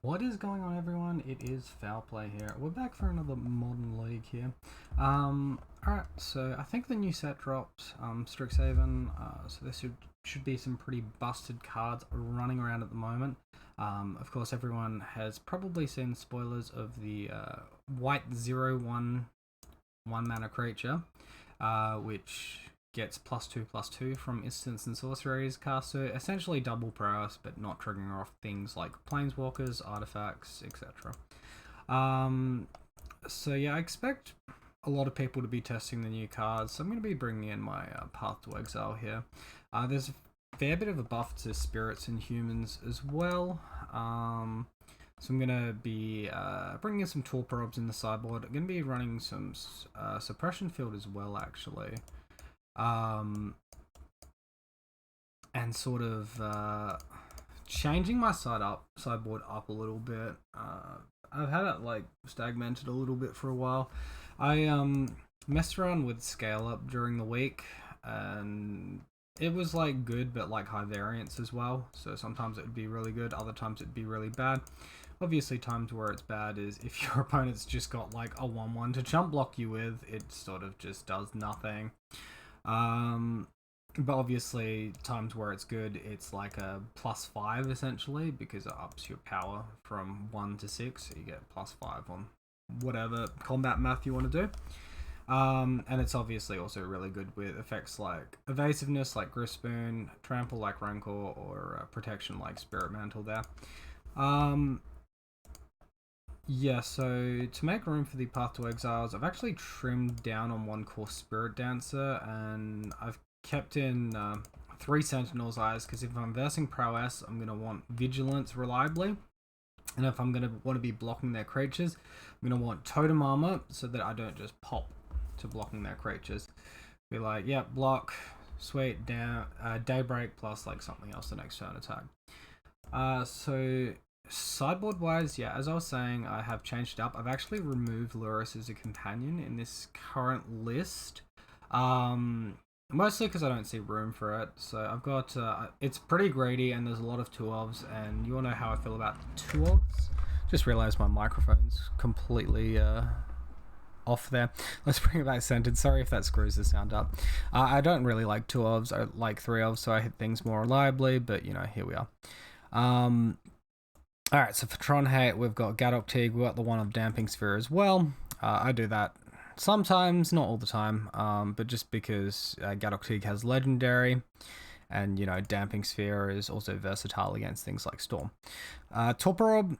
What is going on, everyone? It is Foul Play here. We're back for another Modern League here. Alright, so I think the new set dropped, Strixhaven, so there should be some pretty busted cards running around at the moment. Of course, everyone has probably seen spoilers of the white 0/1 1 mana creature, which gets +2/+2 from instants and sorceries cast, so essentially double prowess, but not triggering off things like planeswalkers, artifacts, etc. So yeah, I expect a lot of people to be testing the new cards, so I'm going to be bringing in my Path to Exile here. There's a fair bit of a buff to spirits and humans as well. So I'm going to be bringing in some Torpor Orbs in the sideboard. I'm going to be running some Suppression Field as well, actually. And sort of changing my sideboard up a little bit. I've had it like stagnated a little bit for a while. I messed around with Scale Up during the week, and it was like good, but like high variance as well. So sometimes it would be really good, other times it'd be really bad. Obviously, times where it's bad is if your opponent's just got like a 1/1 to chump block you with, it sort of just does nothing. But obviously, times where it's good, it's like a +5 essentially, because it ups your power from 1 to 6, so you get +5 on whatever combat math you want to do. And it's obviously also really good with effects like evasiveness like Grispoon, trample like Rancor, or protection like Spirit Mantle there. Yeah, so to make room for the Path to Exiles, I've actually trimmed down on one core Spirit Dancer, and I've kept in 3 Sentinel's Eyes, because if I'm versing Prowess, I'm going to want Vigilance reliably. And if I'm going to want to be blocking their creatures, I'm going to want Totem Armor, so that I don't just pop to blocking their creatures. Be like, yep, yeah, block, sweet, down, Daybreak, plus like something else the next turn attack. So sideboard wise, yeah, as I was saying, I have changed it up. I've actually removed Lurrus as a companion in this current list. Mostly because I don't see room for it. So I've got, it's pretty greedy, and there's a lot of 2-ofs, and you all know how I feel about 2-ofs. Just realized my microphone's completely off there. Let's bring it back centered. Sorry if that screws the sound up. I don't really like 2-ofs. I like 3-ofs, so I hit things more reliably, but you know, here we are. Alright, so for Tron Hate, we've got Gadok Teague, we've got the one of Damping Sphere as well. I do that sometimes, not all the time, but just because Gadok Teague has Legendary, and, you know, Damping Sphere is also versatile against things like Storm. Torpor Orb,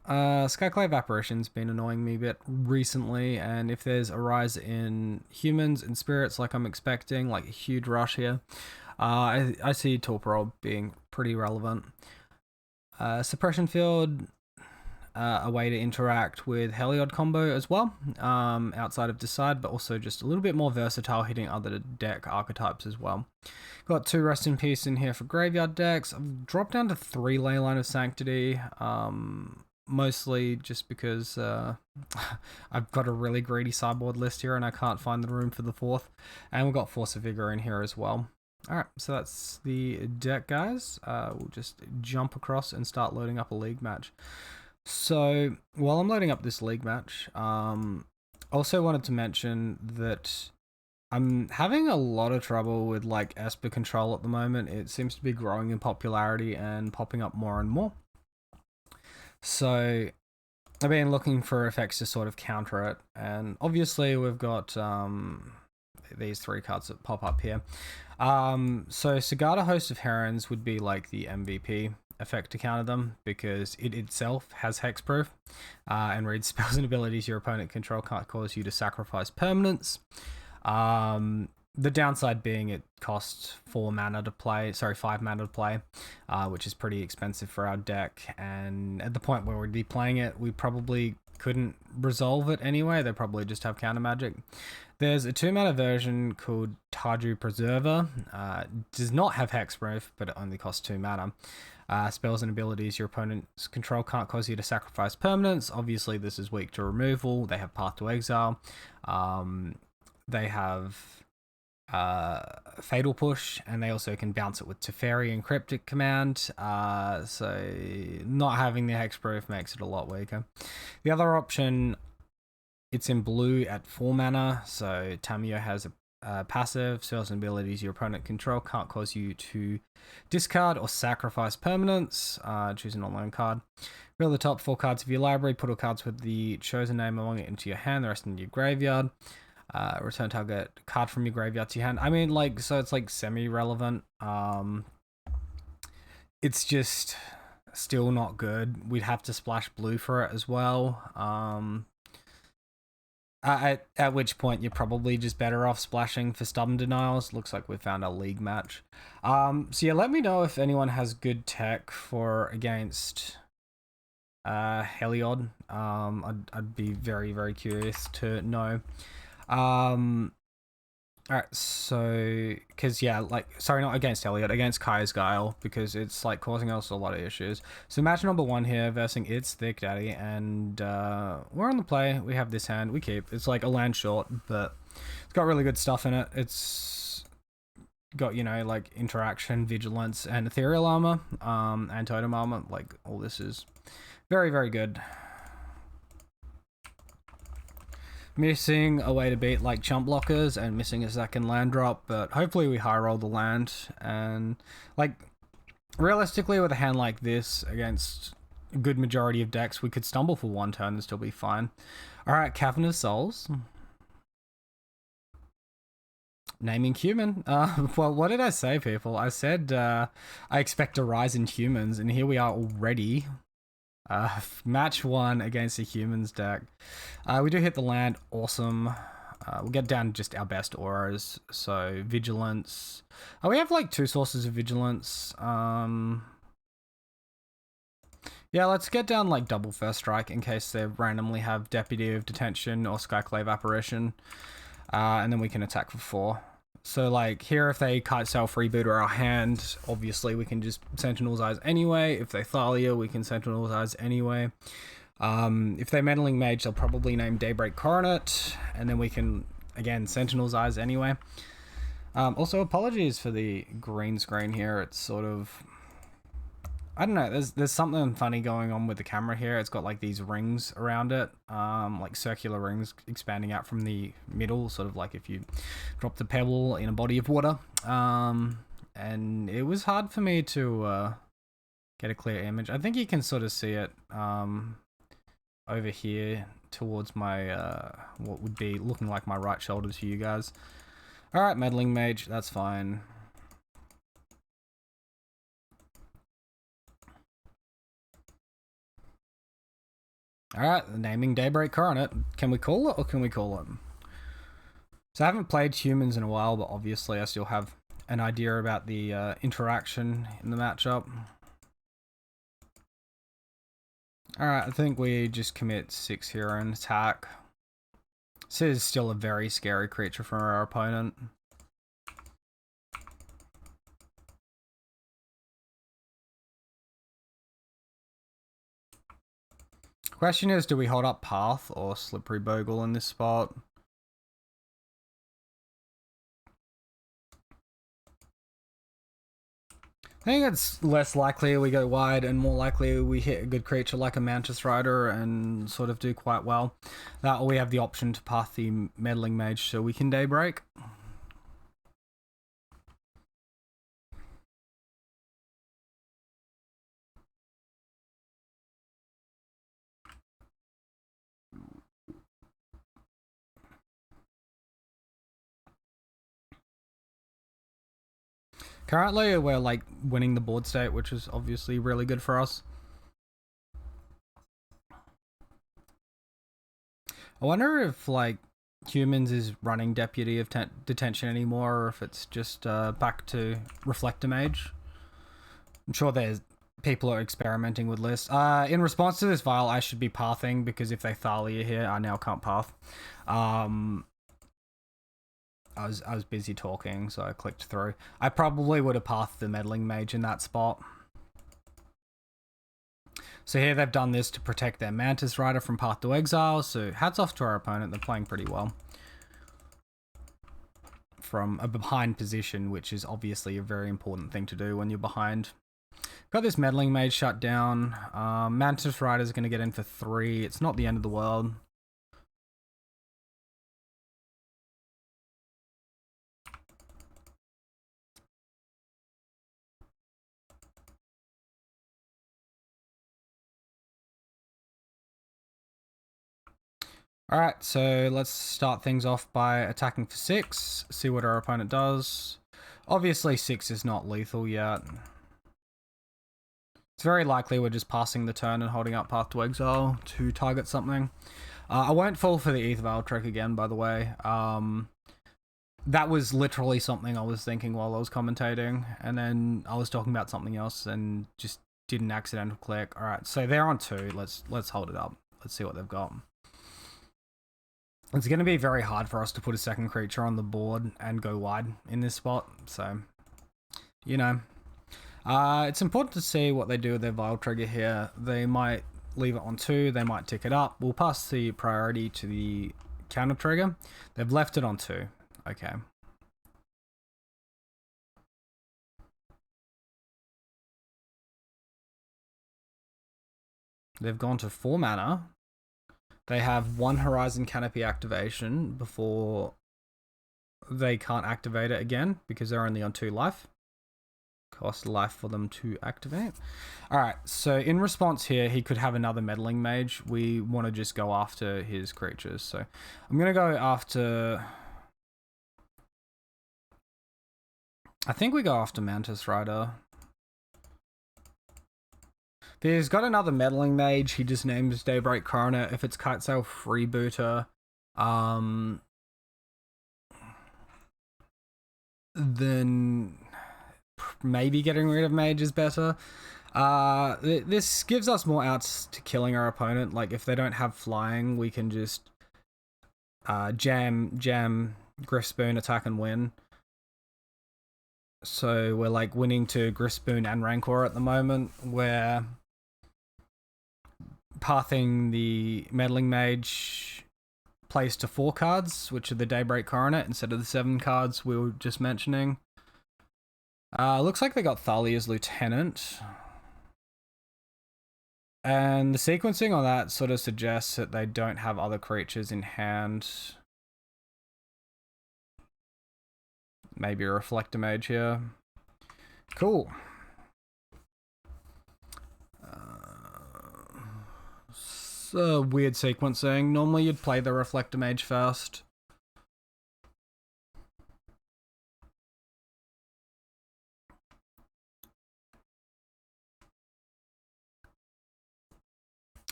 Skyclave Apparition's been annoying me a bit recently, and if there's a rise in humans and spirits like I'm expecting, like a huge rush here, I see Torpor Orb being pretty relevant. Suppression Field, a way to interact with Heliod combo as well, outside of Decide, but also just a little bit more versatile, hitting other deck archetypes as well. Got 2 Rest in Peace in here for graveyard decks. I've dropped down to 3 Leyline of Sanctity, mostly just because I've got a really greedy sideboard list here and I can't find the room for the 4th. And we've got Force of Vigor in here as well. Alright, so that's the deck, guys. We'll just jump across and start loading up a league match. So, while I'm loading up this league match, also wanted to mention that I'm having a lot of trouble with like Esper control at the moment. It seems to be growing in popularity and popping up more and more. So, I've been looking for effects to sort of counter it, and obviously we've got these 3 cards that pop up here. So Sagada, Host of Herons would be like the MVP effect to counter them, because it itself has hexproof, and reads spells and abilities your opponent control can't cause you to sacrifice permanents. The downside being it costs 5 mana to play, which is pretty expensive for our deck, and at the point where we'd be playing it, we probably couldn't resolve it anyway. They probably just have counter magic. There's a 2-mana version called Taju Preserver. Does not have hexproof, but it only costs 2 mana. Spells and abilities your opponent's control can't cause you to sacrifice permanents. Obviously, this is weak to removal. They have Path to Exile. They have Fatal Push, and they also can bounce it with Teferi and Cryptic Command, so not having the Hexproof makes it a lot weaker. The other option, it's in blue at 4 mana, so Tamiyo has a passive, certain abilities your opponent control can't cause you to discard or sacrifice permanents, choose an online card. Reveal the top 4 cards of your library, put all cards with the chosen name among it into your hand, the rest into your graveyard. Return target card from your graveyard to your hand. I mean, like, so it's like semi-relevant. It's just still not good. We'd have to splash blue for it as well. At which point you're probably just better off splashing for Stubborn Denials. Looks like we found our league match. So yeah, let me know if anyone has good tech for against Heliod. I'd be very, very curious to know. Alright, so, because yeah, like, sorry, not against Heliod, against Kai's Guile, because it's like causing us a lot of issues. So match number 1 here versus It's Thick Daddy, and we're on the play. We have this hand, we keep. It's like a land short, but it's got really good stuff in it. It's got, you know, like interaction, vigilance, and ethereal armor, and totem armor. Like, all this is very, very good. Missing a way to beat like chump blockers and missing a second land drop, but hopefully we high roll the land. And like realistically with a hand like this against a good majority of decks, we could stumble for 1 turn and still be fine. Alright, Cavernous Souls. Naming human. Well, what did I say, people? I said I expect a rise in humans, and here we are already. Match 1 against a humans deck. We do hit the land, awesome. We'll get down just our best auras. So vigilance. We have like 2 sources of vigilance. Yeah, let's get down like double first strike in case they randomly have Deputy of Detention or Skyclave Apparition. And then we can attack for 4. So like here, if they Kite Sail Freebooter our hand, obviously we can just Sentinel's Eyes anyway. If they Thalia, we can Sentinel's Eyes anyway. If they're Meddling Mage, they'll probably name Daybreak Coronet, and then we can, again, Sentinel's Eyes anyway. Also, apologies for the green screen here. It's sort of... I don't know, there's something funny going on with the camera here. It's got like these rings around it, like circular rings expanding out from the middle, sort of like if you dropped a pebble in a body of water. And it was hard for me to get a clear image. I think you can sort of see it over here towards my, what would be looking like my right shoulder to you guys. Alright, Meddling Mage, that's fine. Alright, naming Daybreak Coronet. Can we call it or can we call it? So I haven't played humans in a while, but obviously I still have an idea about the interaction in the matchup. Alright, I think we just commit 6 here and attack. This is still a very scary creature for our opponent. Question is, do we hold up Path or Slippery Bogle in this spot? I think it's less likely we go wide and more likely we hit a good creature like a Mantis Rider and sort of do quite well. That, or we have the option to path the Meddling Mage so we can Daybreak. Currently, we're like winning the board state, which is obviously really good for us. I wonder if like humans is running Deputy of Detention anymore, or if it's just back to Reflector Mage. I'm sure there's people are experimenting with lists. In response to this vial, I should be pathing because if they Thalia here, I now can't path. I was busy talking, so I clicked through. I probably would have pathed the Meddling Mage in that spot. So here they've done this to protect their Mantis Rider from Path to Exile, so hats off to our opponent, they're playing pretty well. from a behind position, which is obviously a very important thing to do when you're behind. Got this Meddling Mage shut down. Mantis Rider's going to get in for 3. It's not the end of the world. Alright, so let's start things off by attacking for 6, see what our opponent does. Obviously 6 is not lethal yet. It's very likely we're just passing the turn and holding up Path to Exile to target something. I won't fall for the Aether Veil trick again, by the way. That was literally something I was thinking while I was commentating, and then I was talking about something else and just did an accidental click. Alright, so they're on 2. Let's hold it up. Let's see what they've got. It's going to be very hard for us to put a second creature on the board and go wide in this spot, so, you know. It's important to see what they do with their Veil Trigger here. They might leave it on 2, they might tick it up. We'll pass the priority to the counter trigger. They've left it on 2. Okay. They've gone to 4 mana. They have 1 Horizon Canopy activation before they can't activate it again because they're only on 2 life. Cost life for them to activate. Alright, so in response here, he could have another Meddling Mage. We want to just go after his creatures. So I'm going to go after... I think we go after Mantis Rider. If he's got another Meddling Mage, he just names Daybreak Coronet. If it's Kitesail Freebooter, then maybe getting rid of Mage is better. This gives us more outs to killing our opponent. Like, if they don't have flying, we can just jam Griffspoon, attack and win. So we're like winning to Griffspoon and Rancor at the moment. We're pathing the Meddling Mage plays to 4 cards, which are the Daybreak Coronet, instead of the 7 cards we were just mentioning. Looks like they got Thalia's Lieutenant. And the sequencing on that sort of suggests that they don't have other creatures in hand. Maybe a Reflector Mage here. Cool. Weird sequencing. Normally you'd play the Reflector Mage first.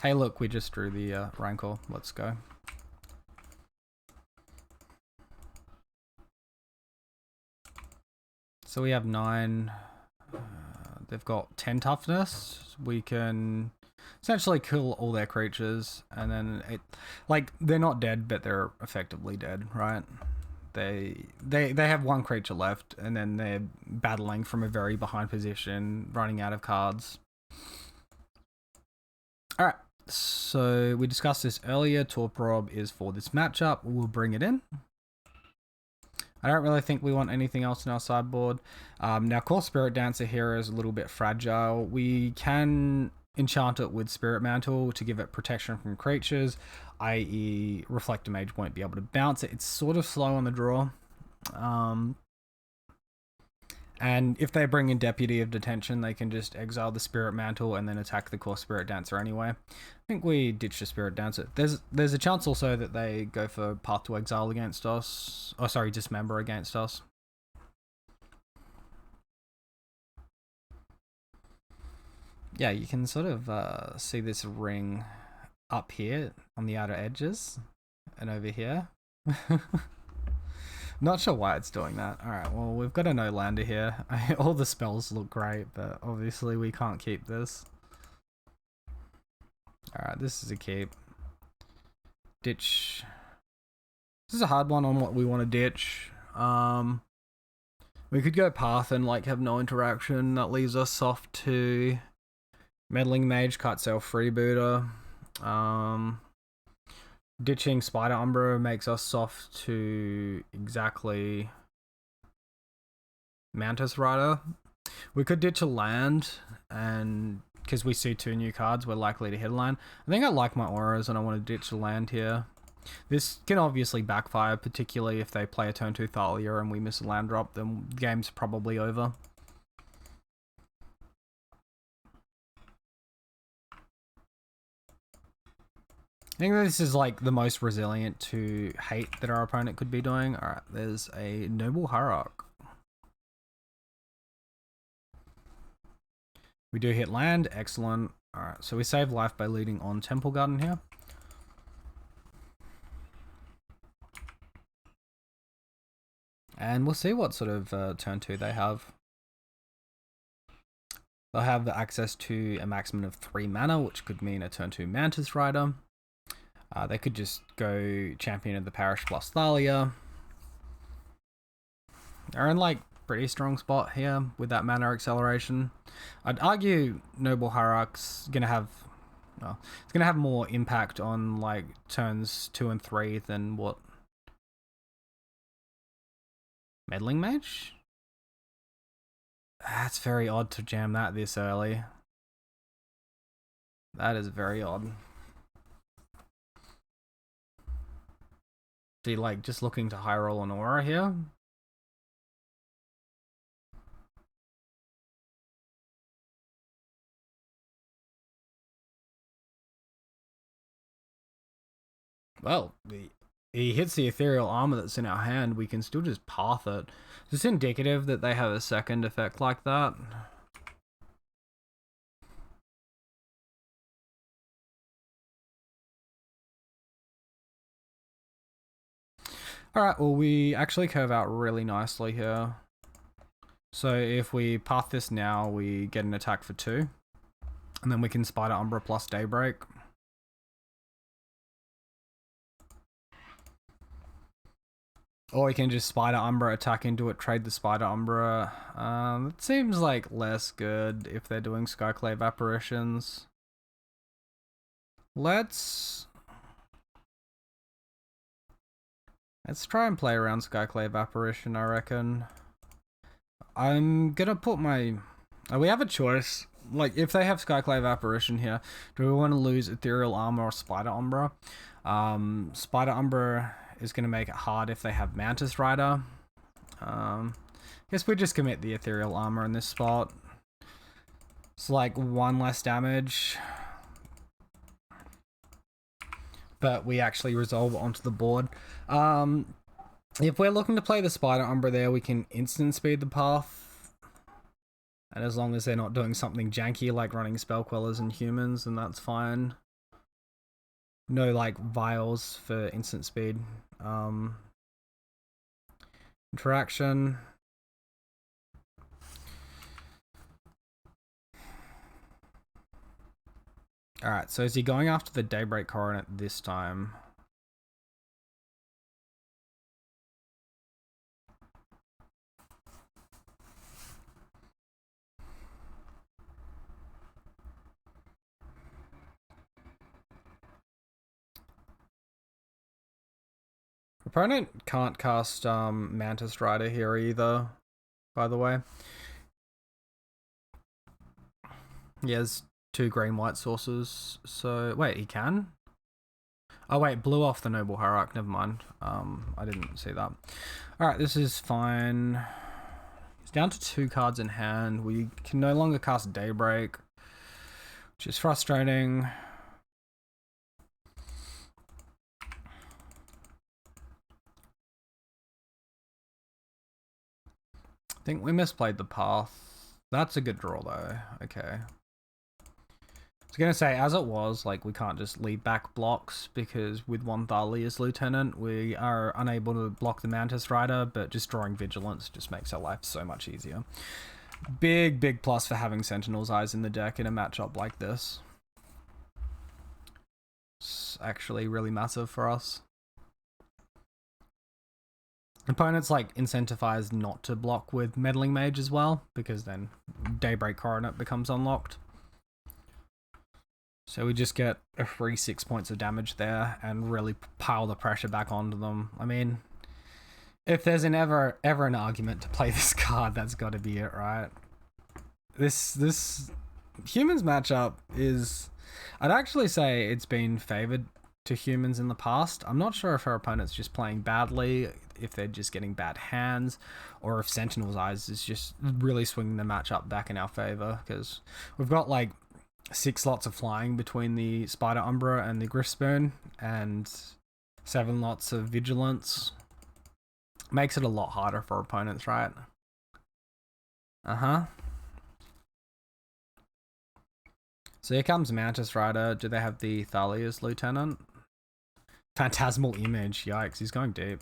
Hey look, we just drew the Rancor. Let's go. So we have 9. They've got 10 toughness. We can essentially kill all their creatures, and then they're not dead, but they're effectively dead, right? They have 1 creature left, and then they're battling from a very behind position, running out of cards. All right, so we discussed this earlier. Torporob is for this matchup. We'll bring it in. I don't really think we want anything else in our sideboard. Now, Core Spirit Dancer here is a little bit fragile. We can enchant it with Spirit Mantle to give it protection from creatures, i.e. Reflector Mage won't be able to bounce it. It's sort of slow on the draw. And if they bring in Deputy of Detention, they can just exile the Spirit Mantle and then attack the Core Spirit Dancer anyway. I think we ditch the Spirit Dancer. There's a chance also that they go for Path to Exile against us. Oh, sorry, Dismember against us. Yeah, you can sort of see this ring up here on the outer edges and over here. Not sure why it's doing that. Alright, well, we've got a no-lander here. All the spells look great, but obviously we can't keep this. Alright, this is a keep. Ditch. This is a hard one on what we want to ditch. We could go Path and like have no interaction. That leaves us soft to Meddling Mage, Kitesail Freebooter. Ditching Spider Umbra makes us soft to exactly Mantis Rider. We could ditch a land, and because we see 2 new cards, we're likely to hit a land. I think I like my auras and I want to ditch a land here. This can obviously backfire, particularly if they play a turn 2 Thalia and we miss a land drop, then the game's probably over. I think this is like the most resilient to hate that our opponent could be doing. Alright, there's a Noble Hierarch. We do hit land, excellent. Alright, so we save life by leading on Temple Garden here. And we'll see what sort of turn 2 they have. They'll have access to a maximum of 3 mana, which could mean a turn 2 Mantis Rider. They could just go Champion of the Parish plus Thalia. They're in like pretty strong spot here with that mana acceleration. I'd argue Noble Hierarch's gonna have, well, it's gonna have more impact on like turns 2 and 3 than what Meddling Mage? That's very odd to jam that this early. That is very odd. So you're like just looking to high roll an aura here? Well, he hits the ethereal armor that's in our hand, we can still just path it. Is this indicative that they have a second effect like that? Alright, well we actually curve out really nicely here. So if we path this now, we get an attack for 2. And then we can Spider Umbra plus Daybreak. Or we can just Spider Umbra, attack into it, trade the Spider Umbra. It seems like less good if they're doing Skyclave Apparitions. Let's try and play around Skyclave Apparition, I reckon. I'm gonna put my... we have a choice. Like, if they have Skyclave Apparition here, do we want to lose Ethereal Armor or Spider Umbra? Spider Umbra is going to make it hard if they have Mantis Rider. Guess we just commit the Ethereal Armor in this spot. It's like 1 less damage. But we actually resolve onto the board. If we're looking to play the Spider Umbra there, we can instant speed the path. And as long as they're not doing something janky like running Spell Quellers and humans, then that's fine. No like vials for instant speed. Interaction. Alright, so is he going after the Daybreak Coronet this time? Opponent can't cast Mantis Rider here either, by the way. He has 2 green-white sources, so... Wait, he can? Oh wait, blew off the Noble Hierarch, never mind. I didn't see that. Alright, this is fine. He's down to 2 cards in hand. We can no longer cast Daybreak, which is frustrating. I think we misplayed the path. That's a good draw though. Okay. I was gonna say, as it was, like, we can't just leave back blocks because with 1 Thalia's Lieutenant, we are unable to block the Mantis Rider, but just drawing Vigilance just makes our life so much easier. Big plus for having Sentinel's Eyes in the deck in a matchup like this. It's actually really massive for us. Opponents like incentivized not to block with Meddling Mage as well, because then Daybreak Coronet becomes unlocked. So we just get a free 6 points of damage there and really pile the pressure back onto them. I mean, If there's ever an argument to play this card, that's got to be it, right? This humans matchup is, I'd actually say it's been favored to humans in the past. I'm not sure if our opponent's just playing badly, if they're just getting bad hands, or if Sentinel's Eyes is just really swinging the matchup back in our favor, because we've got like 6 lots of flying between the Spider Umbra and the Griffspoon, and 7 lots of vigilance. Makes it a lot harder for opponents, right? So here comes Mantis Rider. Do they have the Thalia's Lieutenant? Phantasmal Image. Yikes, he's going deep.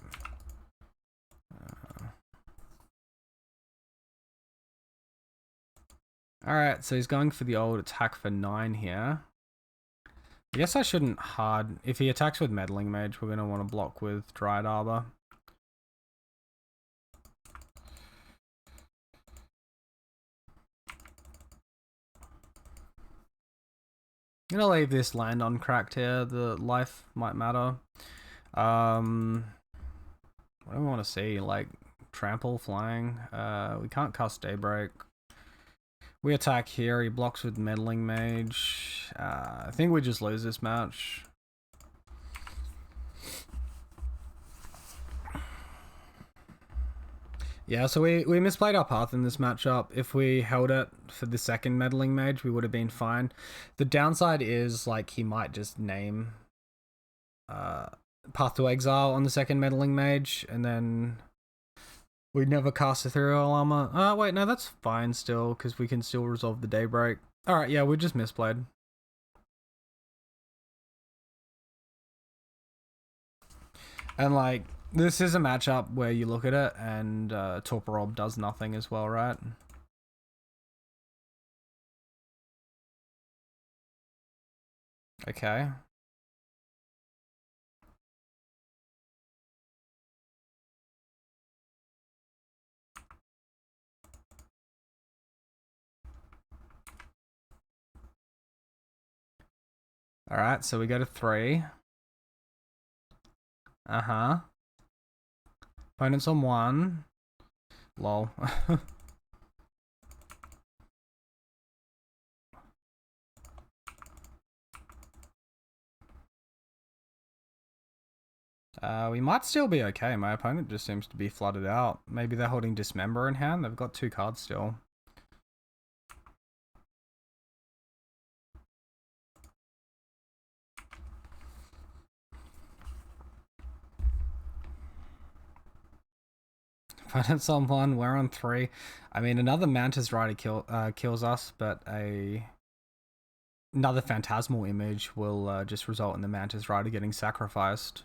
Alright, so he's going for the old attack for 9 here. I guess I shouldn't hard... If he attacks with Meddling Mage, we're going to want to block with Dryad Arbor. I'm gonna leave this land uncracked here. The life might matter. What do we want to see? Like, trample, flying. We can't cast Daybreak. We attack here. He blocks with Meddling Mage. I think we just lose this match. Yeah, so we misplayed our path in this matchup. If we held it for the second Meddling Mage, we would have been fine. The downside is, like, he might just name Path to Exile on the second Meddling Mage, and then we'd never cast Ethereal Armor. Wait, no, that's fine still, because we can still resolve the Daybreak. Alright, yeah, we just misplayed. And, like, this is a matchup where you look at it and Torporob does nothing as well, right? Okay. Alright, so we go to 3. Opponent's on 1. Lol. We might still be okay. My opponent just seems to be flooded out. Maybe they're holding Dismember in hand. They've got 2 cards still. Opponent's on 1, we're on 3. I mean, another Mantis Rider kills us, but another Phantasmal Image will just result in the Mantis Rider getting sacrificed.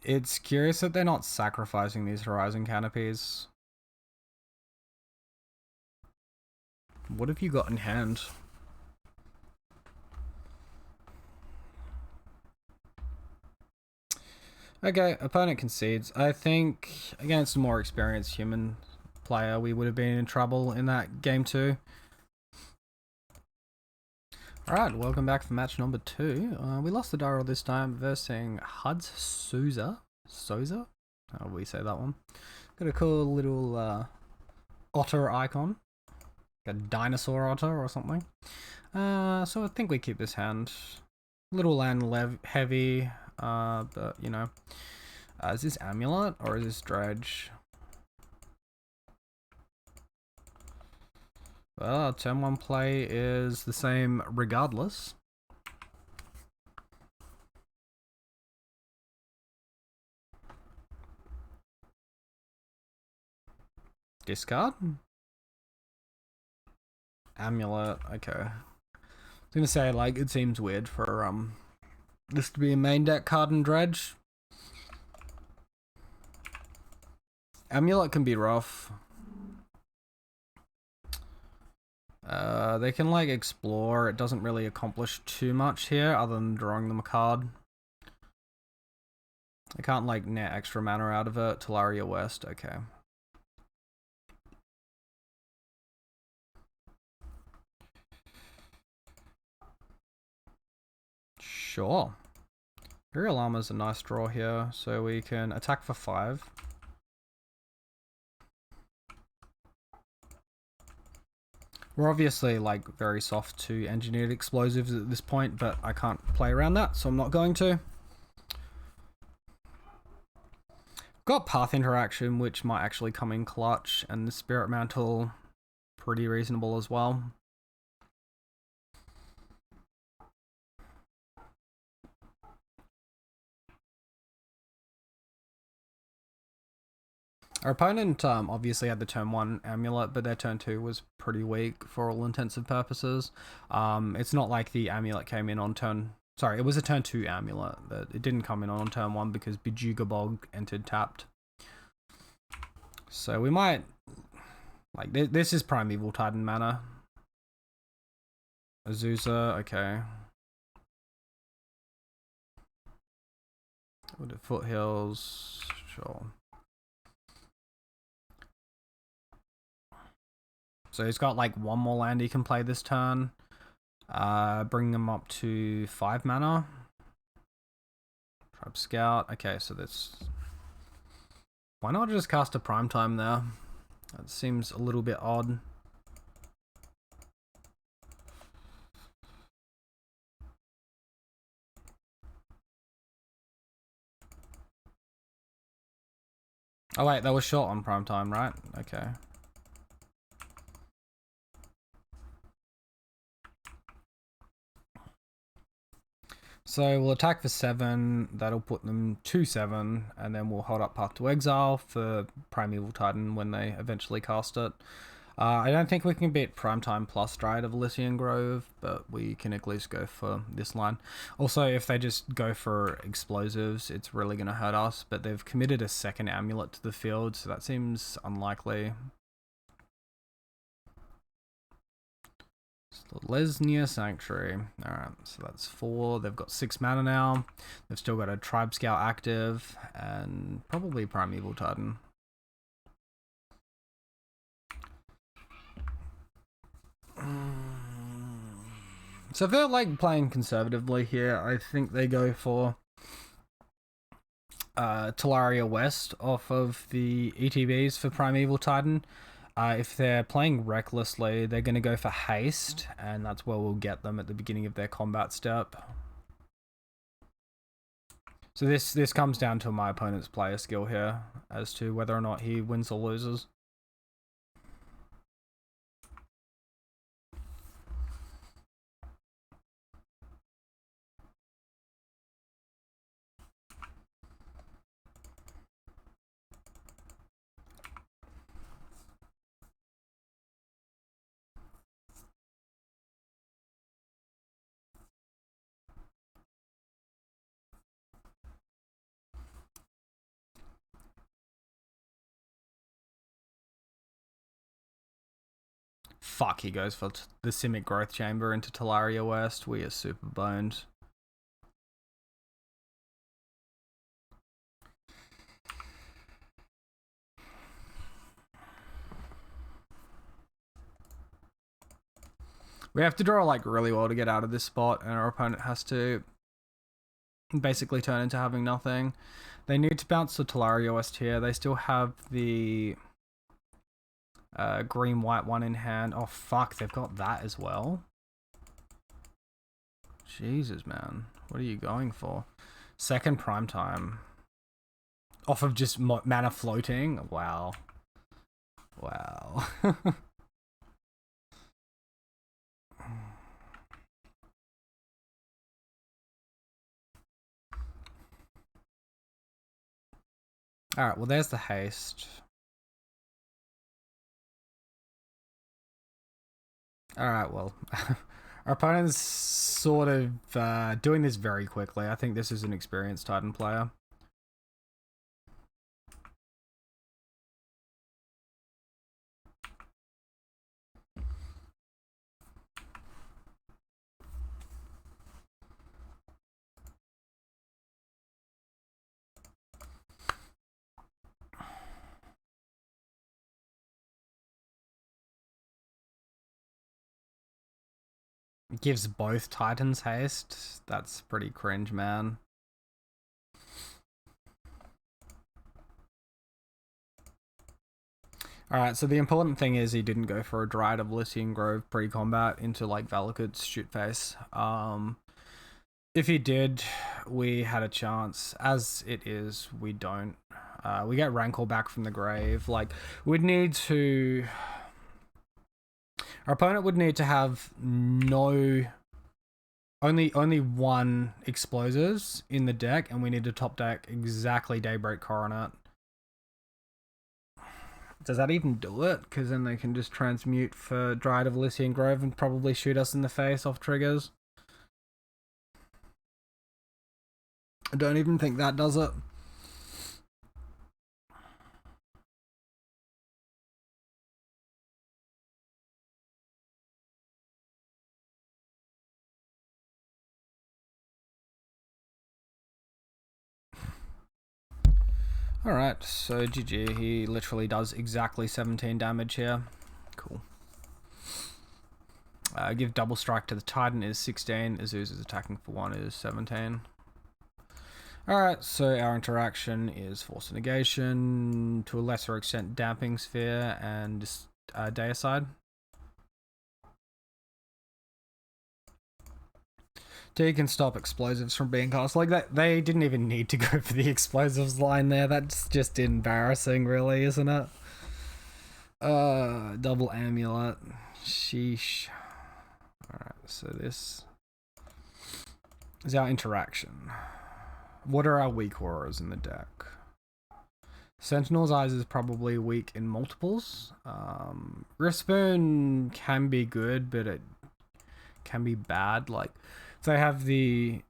It's curious that they're not sacrificing these Horizon Canopies. What have you got in hand? Okay, opponent concedes. I think against a more experienced human player, we would have been in trouble in that game too. Alright, welcome back for match number 2. We lost the Darrell this time versus Huds Souza. Souza? How do we say that one? Got a cool little otter icon. A dinosaur otter or something. So I think we keep this hand. Little land heavy, but you know. Is this Amulet or is this Dredge? Well, our turn 1 play is the same regardless. Discard? Amulet, okay. I was gonna say, like, it seems weird for this to be a main deck card in Dredge. Amulet can be rough. They can, like, explore. It doesn't really accomplish too much here other than drawing them a card. I can't, like, net extra mana out of it. Talaria West, okay. Sure. Imperial Armor's a nice draw here, so we can attack for 5. We're obviously like very soft to engineered explosives at this point, but I can't play around that, so I'm not going to. Got Path Interaction, which might actually come in clutch, and the Spirit Mantle, pretty reasonable as well. Our opponent obviously had the turn 1 Amulet, but their turn 2 was pretty weak for all intensive purposes. It's not like the Amulet came in on turn... Sorry, it was a turn 2 Amulet. It didn't come in on turn 1 because Bejuga Bog entered tapped. So we might... Like, this is Primeval Titan mana. Azusa, okay. We'll do Foothills, sure. So he's got like 1 more land he can play this turn. Bring him up to 5 mana. Tribe Scout. Okay, so this... Why not just cast a Primetime there? That seems a little bit odd. Oh wait, that was short on Primetime, right? Okay. So we'll attack for 7, that'll put them to 7, and then we'll hold up Path to Exile for Primeval Titan when they eventually cast it. I don't think we can beat Primetime plus Dryad of Elysian Grove, but we can at least go for this line. Also, if they just go for explosives, it's really going to hurt us, but they've committed a second Amulet to the field, so that seems unlikely. Lesnia Sanctuary. Alright, so that's 4. They've got 6 mana now. They've still got a Tribe Scout active, and probably Primeval Titan. So if they're like playing conservatively here, I think they go for Talaria West off of the ETBs for Primeval Titan. If they're playing recklessly, they're going to go for haste, and that's where we'll get them at the beginning of their combat step. So this comes down to my opponent's player skill here, as to whether or not he wins or loses. Fuck, he goes for the Simic Growth Chamber into Talaria West. We are super boned. We have to draw like really well to get out of this spot, and our opponent has to basically turn into having nothing. They need to bounce the Talaria West here. They still have the green-white one in hand. Oh fuck, they've got that as well. Jesus, man. What are you going for? Second Primetime. Off of just mana floating? Wow. Wow. Alright, well there's the haste. Alright, well, our opponent's sort of doing this very quickly. I think this is an experienced Titan player. Gives both Titans haste. That's pretty cringe, man. Alright, so the important thing is he didn't go for a Dryad of Lycian Grove pre-combat into like Valakut's shoot face. If he did, we had a chance. As it is, we don't. We get Rancor back from the grave. Like, we'd need to... Our opponent would need to have only one explosives in the deck, and we need to top deck exactly Daybreak Coronet. Does that even do it? Because then they can just transmute for Dryad of Lycian Grove and probably shoot us in the face off triggers. I don't even think that does it. Alright, so GG. He literally does exactly 17 damage here. Cool. Give double strike to the Titan is 16. Azusa's attacking for 1 is 17. Alright, so our interaction is Force of Negation, to a lesser extent Damping Sphere, and just Deicide. You can stop explosives from being cast. Like, that, they didn't even need to go for the explosives line there. That's just embarrassing, really, isn't it? Double Amulet. Sheesh. Alright, so this is our interaction. What are our weak auras in the deck? Sentinel's Eyes is probably weak in multiples. Riftboon can be good, but it can be bad. Like, if they have the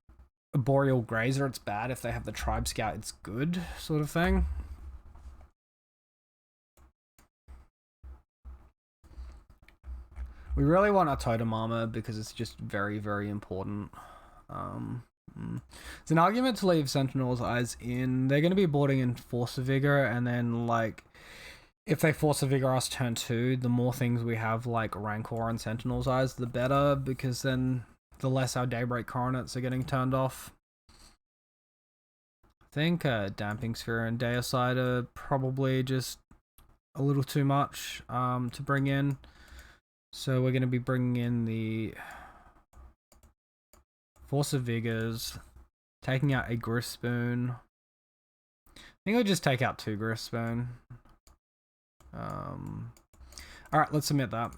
Boreal Grazer, it's bad. If they have the Tribe Scout, it's good, sort of thing. We really want our Totem Armor because it's just very, very important. It's an argument to leave Sentinel's Eyes in. They're going to be boarding in Force of Vigor, and then, like, if they Force of Vigor us turn 2, the more things we have, like Rancor and Sentinel's Eyes, the better, because then the less our Daybreak Coronets are getting turned off. I think Damping Sphere and Deicide are probably just a little too much to bring in. So we're going to be bringing in the Force of Vigors, taking out a Griffspoon. I think I'll just take out 2 Griffspoon. Alright, let's submit that.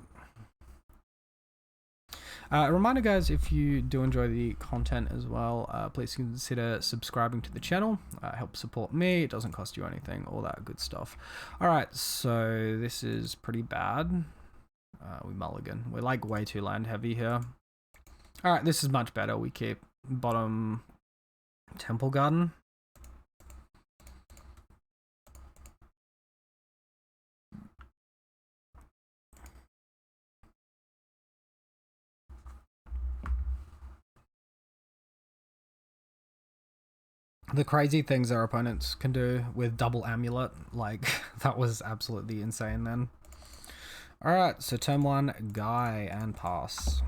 A reminder, guys, if you do enjoy the content as well, please consider subscribing to the channel. Helps support me, it doesn't cost you anything, all that good stuff. Alright, so this is pretty bad. We mulligan. We're like way too land heavy here. Alright, this is much better. We keep bottom Temple Garden. The crazy things our opponents can do with double Amulet, like, that was absolutely insane then. Alright, so turn 1, Guy, and pass.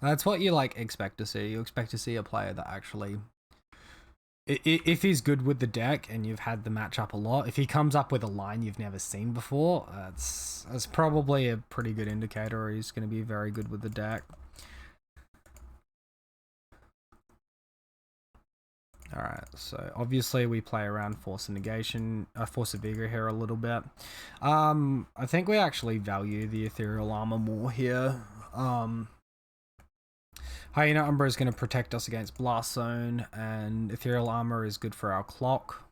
That's what you, like, expect to see. You expect to see a player that actually... If he's good with the deck and you've had the matchup a lot, if he comes up with a line you've never seen before, that's probably a pretty good indicator he's going to be very good with the deck. Alright, so obviously we play around Force of Negation, Force of Vigor here a little bit. I think we actually value the Ethereal Armor more here. Hyena Umbra is going to protect us against Blast Zone, and Ethereal Armor is good for our clock.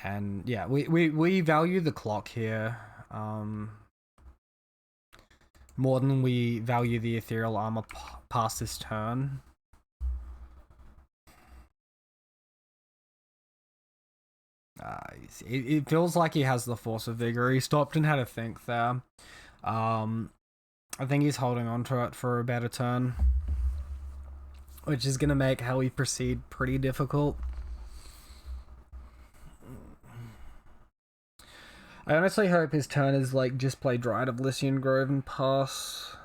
And yeah, we value the clock here more than we value the Ethereal Armor past this turn. It feels like he has the Force of Vigor. He stopped and had a think there. I think he's holding on to it for a better turn, which is going to make how we proceed pretty difficult. I honestly hope his turn is like just play Dryad of Lycian Grove and pass.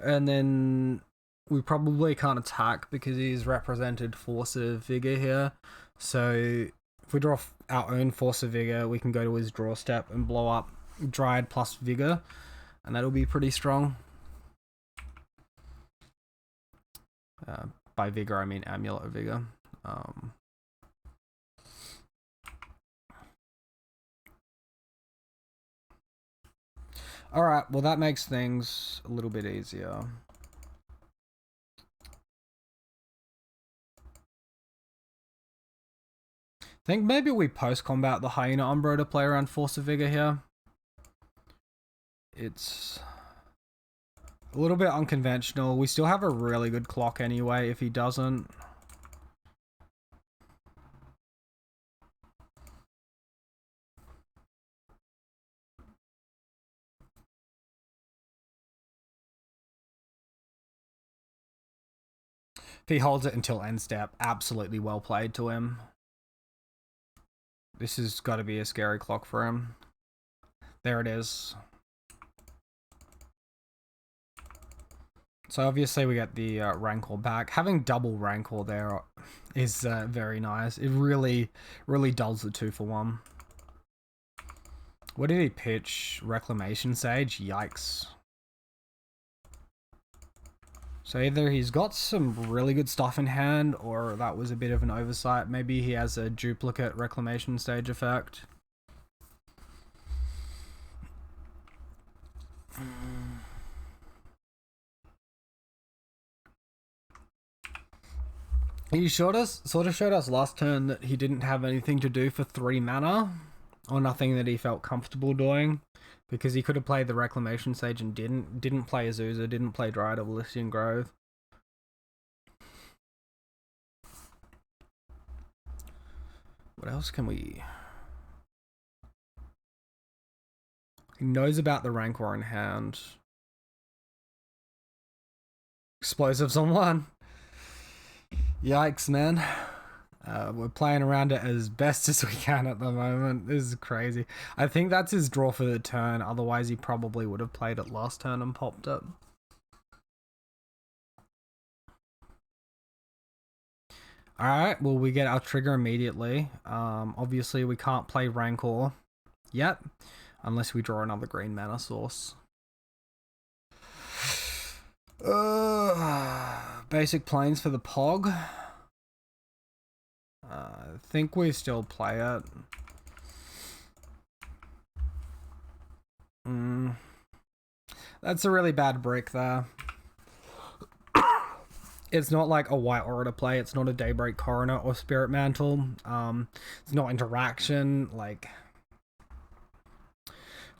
And then we probably can't attack because he's represented Force of Vigor here. So if we draw our own Force of Vigor, we can go to his draw step and blow up Dryad plus Vigor, and that'll be pretty strong. By Vigor, I mean Amulet of Vigor. Alright, well that makes things a little bit easier. I think maybe we post-combat the Hyena Umbro to play around Force of Vigor here. It's a little bit unconventional. We still have a really good clock anyway if he doesn't. If he holds it until end step, absolutely well played to him. This has got to be a scary clock for him. There it is. So obviously we get the Rancor back. Having double Rancor there is very nice. It really, really dulls the 2-for-1. What did he pitch? Reclamation Sage? Yikes. So either he's got some really good stuff in hand, or that was a bit of an oversight. Maybe he has a duplicate Reclamation Stage effect. He sort of showed us last turn that he didn't have anything to do for 3 mana, or nothing that he felt comfortable doing, because he could have played the Reclamation Sage and didn't play Azusa, didn't play Dryad of Elysian Grove. What else can we... He knows about the Rancor in hand. Explosives on 1. Yikes, man. We're playing around it as best as we can at the moment. This is crazy. I think that's his draw for the turn. Otherwise, he probably would have played it last turn and popped it. Alright, well, we get our trigger immediately. Obviously, we can't play Rancor yet, unless we draw another green mana source. Basic planes for the Pog. I think we still play it. That's a really bad brick there. It's not like a white aura to play. It's not a Daybreak Coroner or Spirit Mantle. It's not interaction. Like,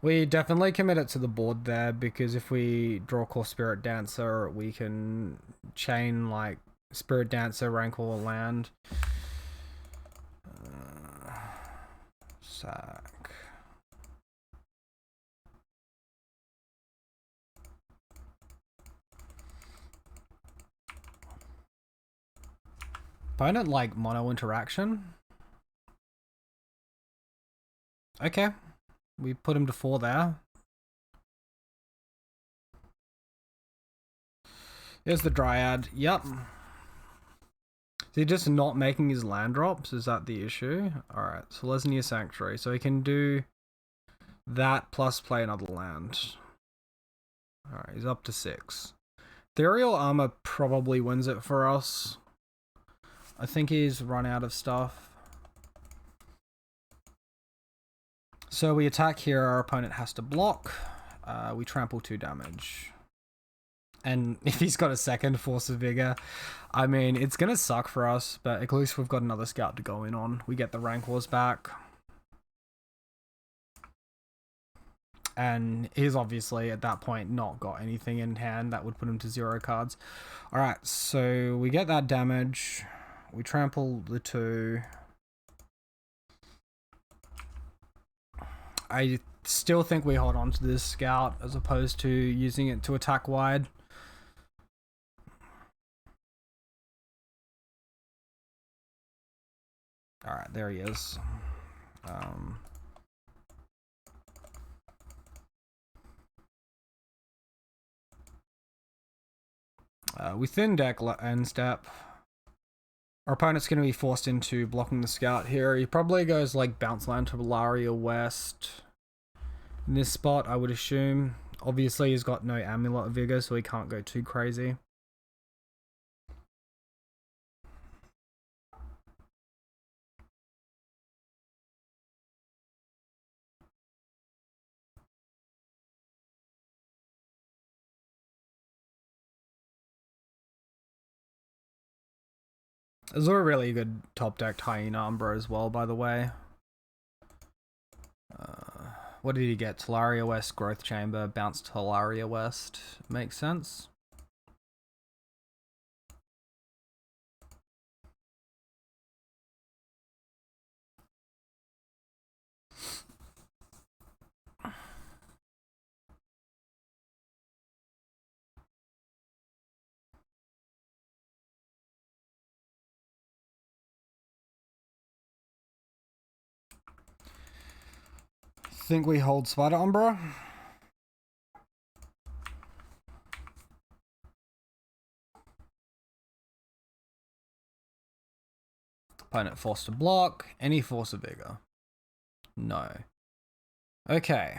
we definitely commit it to the board there, because if we draw Core Spirit Dancer, we can chain like Spirit Dancer, Rancor, land. Sack. Opponent like mono interaction. Okay. We put him to 4 there. Here's the Dryad. Yep. Is he just not making his land drops? Is that the issue? Alright, so Lesnia Sanctuary. So he can do that plus play another land. Alright, he's up to 6. Ethereal Armor probably wins it for us. I think he's run out of stuff. So we attack here, our opponent has to block. We trample 2 damage. And if he's got a second Force of Vigor, I mean, it's going to suck for us, but at least we've got another scout to go in on. We get the Rancors back. And he's obviously, at that point, not got anything in hand that would put him to 0 cards. Alright, so we get that damage. We trample the 2. I still think we hold on to this scout as opposed to using it to attack wide. Alright, there he is. We thin deck end step. Our opponent's going to be forced into blocking the scout here. He probably goes like bounce land to Valaria West in this spot, I would assume. Obviously, he's got no Amulet of Vigor, so he can't go too crazy. There's a really good top decked Hyena Umbra as well, by the way. What did he get? Talaria West, Growth Chamber, bounce Talaria West. Makes sense. Think we hold Spider Umbra. Opponent forced to block. Any Force of Vigor? No. Okay.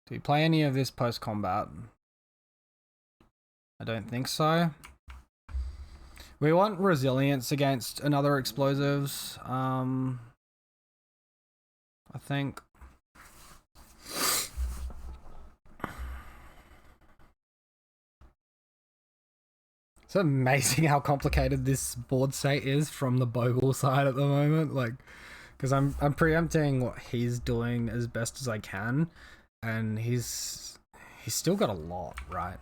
Do we play any of this post-combat? I don't think so. We want resilience against another explosives. I think. It's amazing how complicated this board state is from the Bogle side at the moment. Like, because I'm preempting what he's doing as best as I can, and he's still got a lot, right?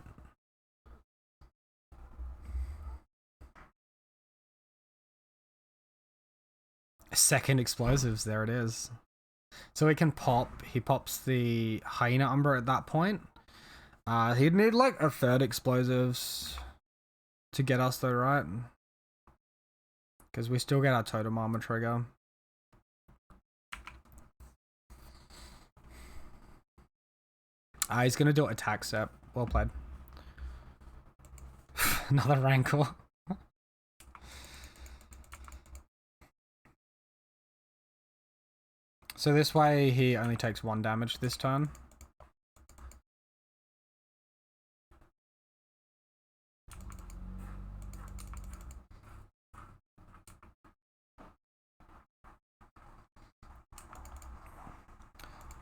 Second explosives, there it is. So he can pop. He pops the Hyena Umbra at that point. He'd need like a third explosives to get us though, right? Because we still get our Totem Armor trigger. He's gonna do attack step. Well played. Another Rancor. So this way he only takes 1 damage this turn.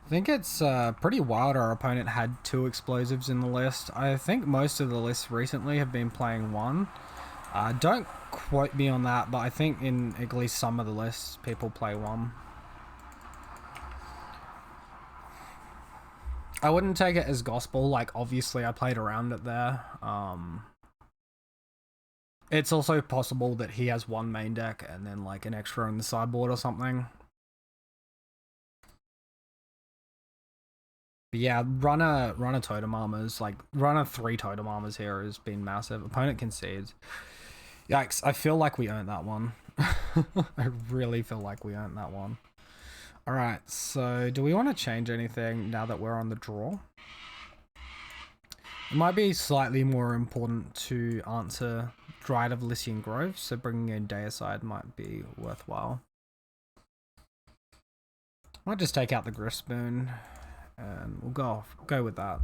I think it's pretty wild our opponent had 2 explosives in the list. I think most of the lists recently have been playing 1. Don't quote me on that, but I think in at least some of the lists people play 1. I wouldn't take it as gospel, like obviously I played around it there. It's also possible that he has 1 main deck and then like an extra in the sideboard or something. But yeah, run a Totem Armors, like run a 3 Totem Armors here has been massive. Opponent concedes. Yikes, I feel like we earned that one. I really feel like we earned that one. Alright, so do we want to change anything now that we're on the draw? It might be slightly more important to answer Dryad of Lycian Grove, so bringing in Deicide might be worthwhile. Might just take out the Grispoon, and we'll go with that.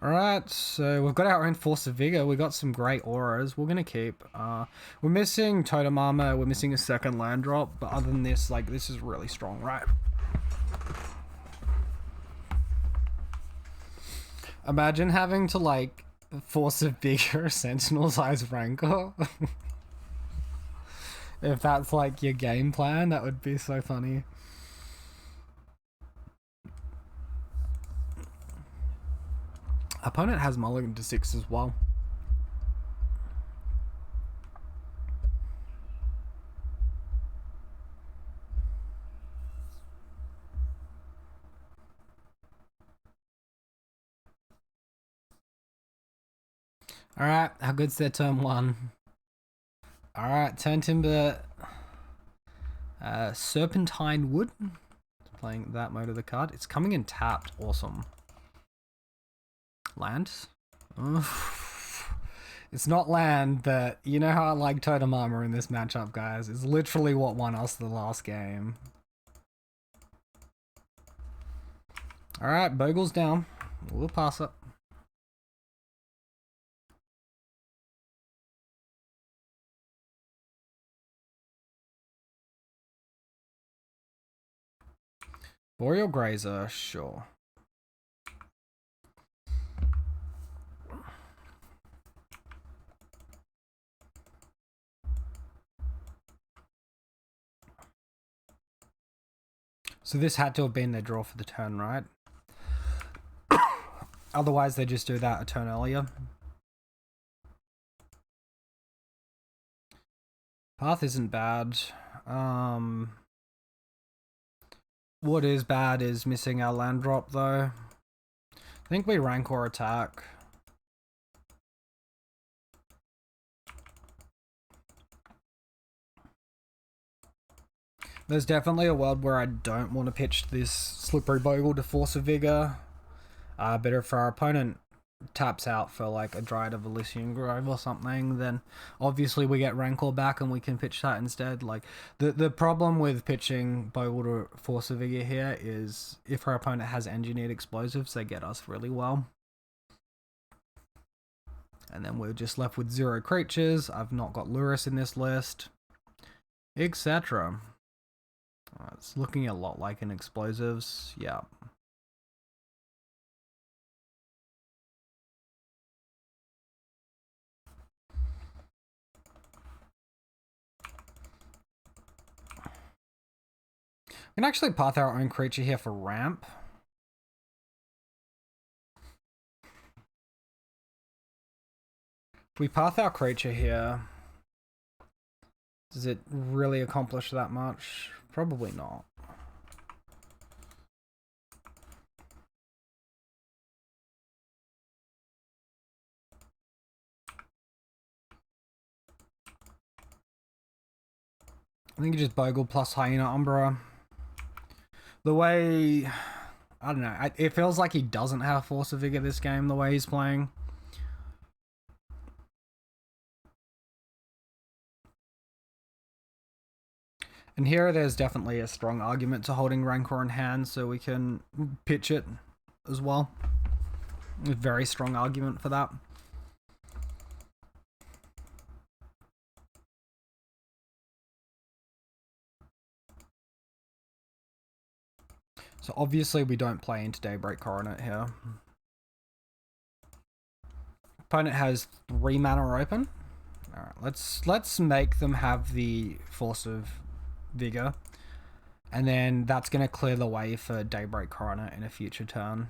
Alright, so we've got our own Force of Vigor. We've got some great auras. We're going to keep. We're missing Totem Armor. We're missing a second land drop. But other than this, like, this is really strong, right? Imagine having to, like, Force of Vigor Sentinel-sized Rancor. If that's, like, your game plan, that would be so funny. Opponent has mulligan to 6 as well. Alright, how good's their turn 1? Alright, turn timber. Serpentine Wood. playing that mode of the card. It's coming in tapped. Awesome. Land? It's not land, but you know how I like Totem Armor in this matchup, guys. It's literally what won us the last game. Alright, Bogles down. We'll pass it. Boreal Grazer, sure. So this had to have been their draw for the turn, right? Otherwise, they just do that a turn earlier. Path isn't bad. What is bad is missing our land drop, though. I think we Rancor attack. There's definitely a world where I don't want to pitch this Slippery Bogle to Force of Vigor. But if our opponent taps out for like a Dryad of Elysian Grove or something, then obviously we get Rancor back and we can pitch that instead. Like the problem with pitching Bogle to Force of Vigor here is if our opponent has engineered explosives, they get us really well. And then we're just left with 0 creatures. I've not got Lurrus in this list, etc. It's looking a lot like an explosives. Yeah. We can actually path our own creature here for ramp. If we path our creature here, does it really accomplish that much? Probably not. I think you just Bogle plus Hyena Umbra. The way, I don't know, it feels like he doesn't have Force of Vigor this game, the way he's playing. And here there's definitely a strong argument to holding Rancor in hand so we can pitch it as well. A very strong argument for that. So obviously we don't play into Daybreak Coronet here. Opponent has 3 mana open. Alright, let's make them have the Force of Vigor. And then that's going to clear the way for Daybreak Coronet in a future turn.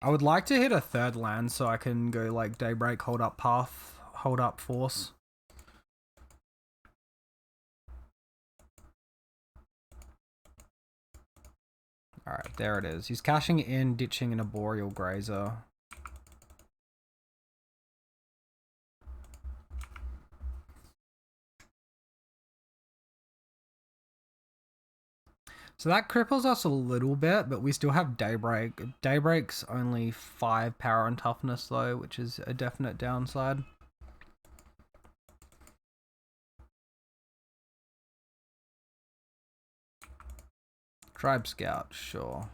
I would like to hit a 3rd land so I can go like Daybreak, hold up Path, hold up Force. Alright, there it is. He's cashing in, ditching in a Boreal Grazer. So that cripples us a little bit, but we still have Daybreak. Daybreak's only 5 power and toughness though, which is a definite downside. Tribe Scout, sure.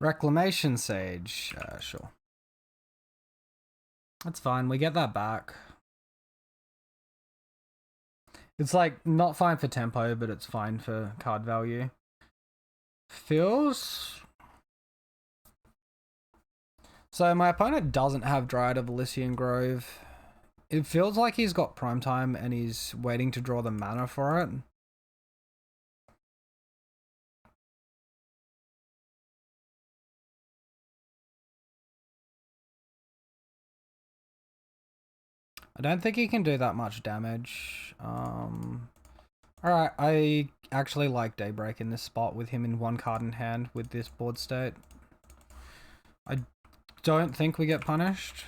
Reclamation Sage, sure. That's fine, we get that back. It's like not fine for tempo, but it's fine for card value. Feels... So my opponent doesn't have Dryad of Elysian Grove. It feels like he's got Primetime and he's waiting to draw the mana for it. I don't think he can do that much damage. Alright, I actually like Daybreak in this spot with him in 1 card in hand with this board state. I don't think we get punished.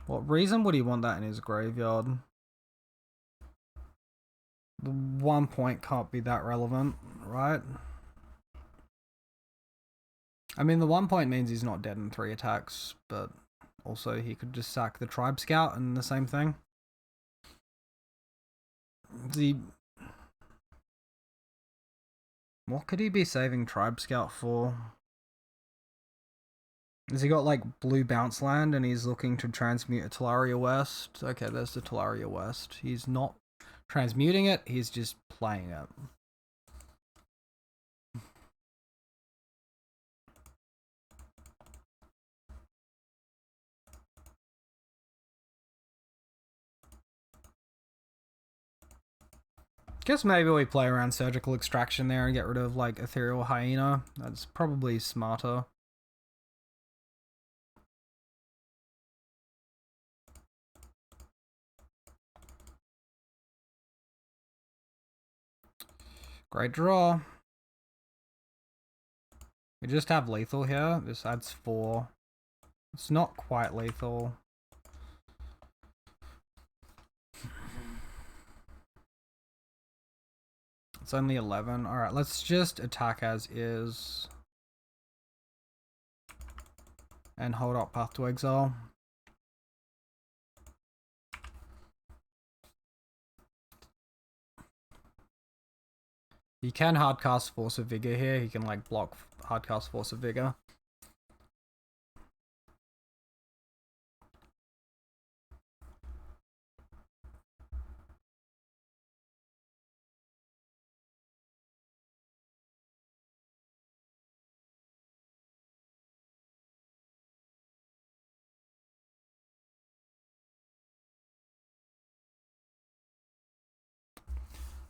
What reason would he want that in his graveyard? The 1 point can't be that relevant, right? I mean, the 1 point means he's not dead in 3 attacks, but also he could just sack the Tribe Scout and the same thing. What could he be saving Tribe Scout for? Has he got like blue bounce land and he's looking to transmute a Talaria West? Okay, there's the Talaria West. He's not transmuting it, he's just playing it. Guess maybe we play around Surgical Extraction there and get rid of like Ethereal Hyena. That's probably smarter. Great draw. We just have lethal here. This adds 4. It's not quite lethal. It's only 11. Alright, let's just attack as is. And hold up Path to Exile. He can hardcast Force of Vigor here. He can like block hardcast Force of Vigor.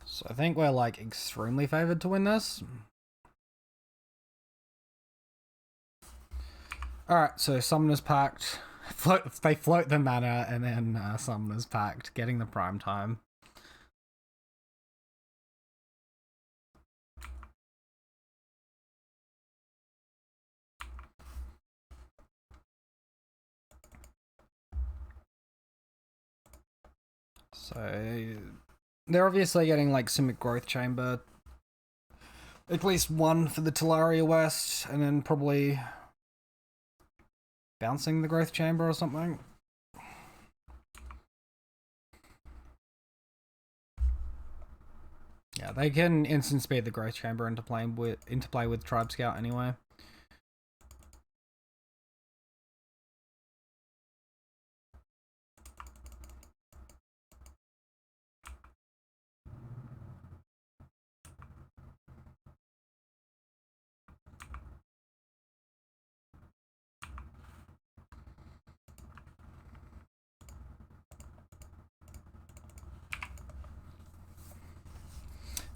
So I think we're like extremely favored to win this. Alright, so Summoner's Pact. They float the mana and then Summoner's Pact, getting the prime time. So they're obviously getting like Simic Growth Chamber. At least 1 for the Talaria West, and then probably bouncing the Growth Chamber or something. Yeah, they can instant speed the Growth Chamber into play with Tribe Scout anyway.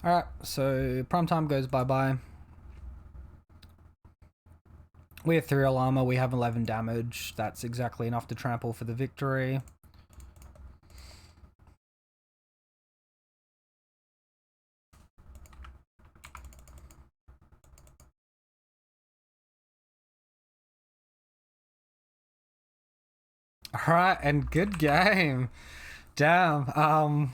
Alright, so prime time goes bye-bye. We have 3 armor, we have 11 damage. That's exactly enough to trample for the victory. Alright, and good game. Damn,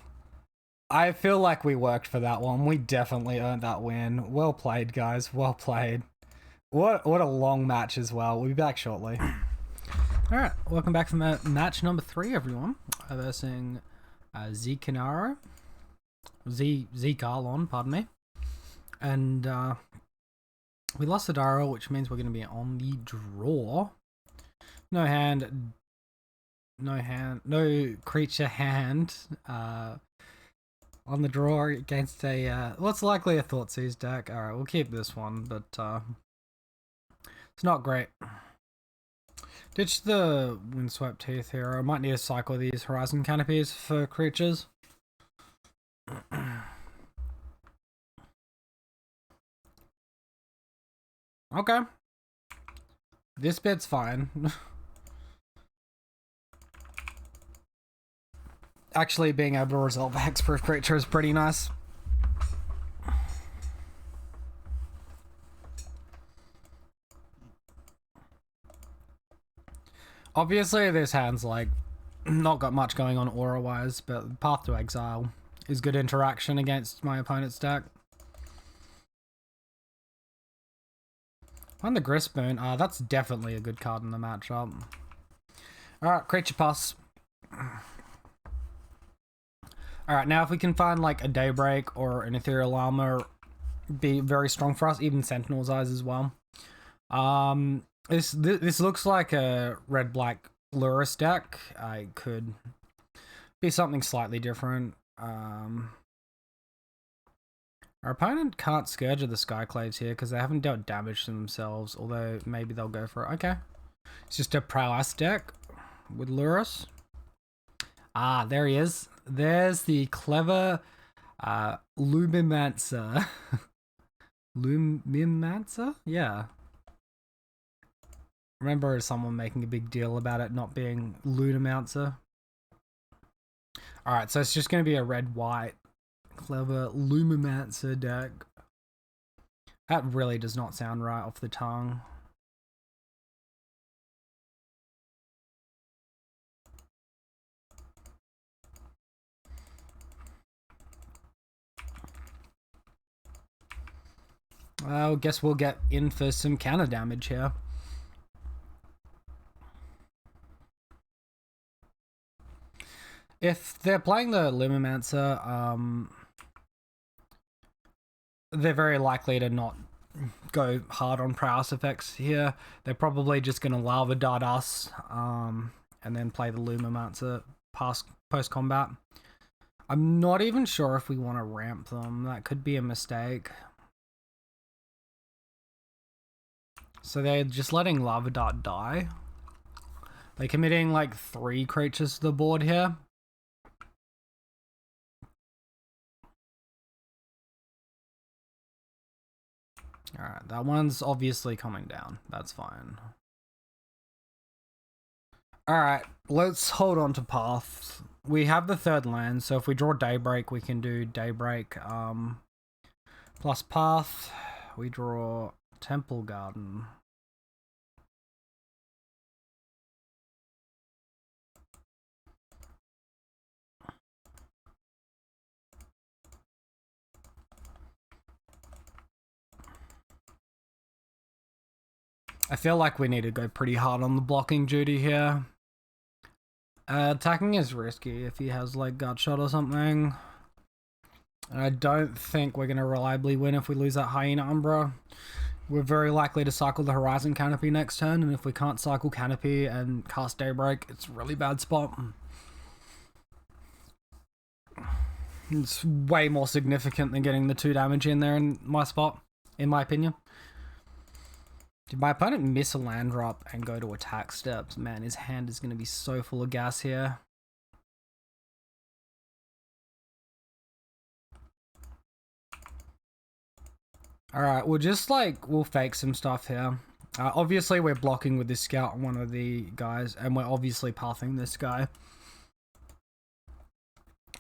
I feel like we worked for that one. We definitely earned that win. Well played, guys. Well played. What a long match as well. We'll be back shortly. Alright, welcome back from match number 3, everyone. Versing Z Canaro. Z Garlon, pardon me. And we lost the Daro, which means we're going to be on the draw. No creature hand on the draw against a what's likely a Thoughtseize deck. Alright, we'll keep this one, but it's not great. Ditch the Windswept Teeth here. I might need to cycle these Horizon Canopies for creatures. Okay. This bit's fine. Actually, being able to resolve a hexproof creature is pretty nice. Obviously, this hand's like not got much going on aura-wise, but Path to Exile is good interaction against my opponent's deck. On the Gristboon, that's definitely a good card in the matchup. Alright, creature pass. Alright, now if we can find like a Daybreak or an Ethereal Armor, be very strong for us, even Sentinel's Eyes as well. This looks like a red-black Lurrus deck. I could be something slightly different. Our opponent can't Scourge of the Skyclaves here because they haven't dealt damage to themselves, although maybe they'll go for it. Okay. It's just a Prowess deck with Lurrus. Ah, there he is. There's the clever Lumimancer. Lumimancer? Yeah. Remember someone making a big deal about it not being Lumimancer? Alright, so it's just going to be a red-white clever Lumimancer deck. That really does not sound right off the tongue. I guess we'll get in for some counter damage here. If they're playing the Lumimancer, they're very likely to not go hard on Prowess effects here. They're probably just going to Lava Dart us, and then play the Lumimancer post-combat. I'm not even sure if we want to ramp them. That could be a mistake. So they're just letting Lava Dart die. They're committing like 3 creatures to the board here. Alright, that one's obviously coming down. That's fine. Alright, let's hold on to Path. We have the 3rd land, so if we draw Daybreak, we can do Daybreak plus Path. We draw Temple Garden. I feel like we need to go pretty hard on the blocking duty here. Attacking is risky if he has like Gut Shot or something. And I don't think we're going to reliably win if we lose that Hyena Umbra. We're very likely to cycle the Horizon Canopy next turn, and if we can't cycle Canopy and cast Daybreak, it's a really bad spot. It's way more significant than getting the 2 damage in there in my spot, in my opinion. Did my opponent miss a land drop and go to attack steps? Man, his hand is going to be so full of gas here. Alright, we'll fake some stuff here. Obviously, we're blocking with this scout on one of the guys, and we're obviously pathing this guy.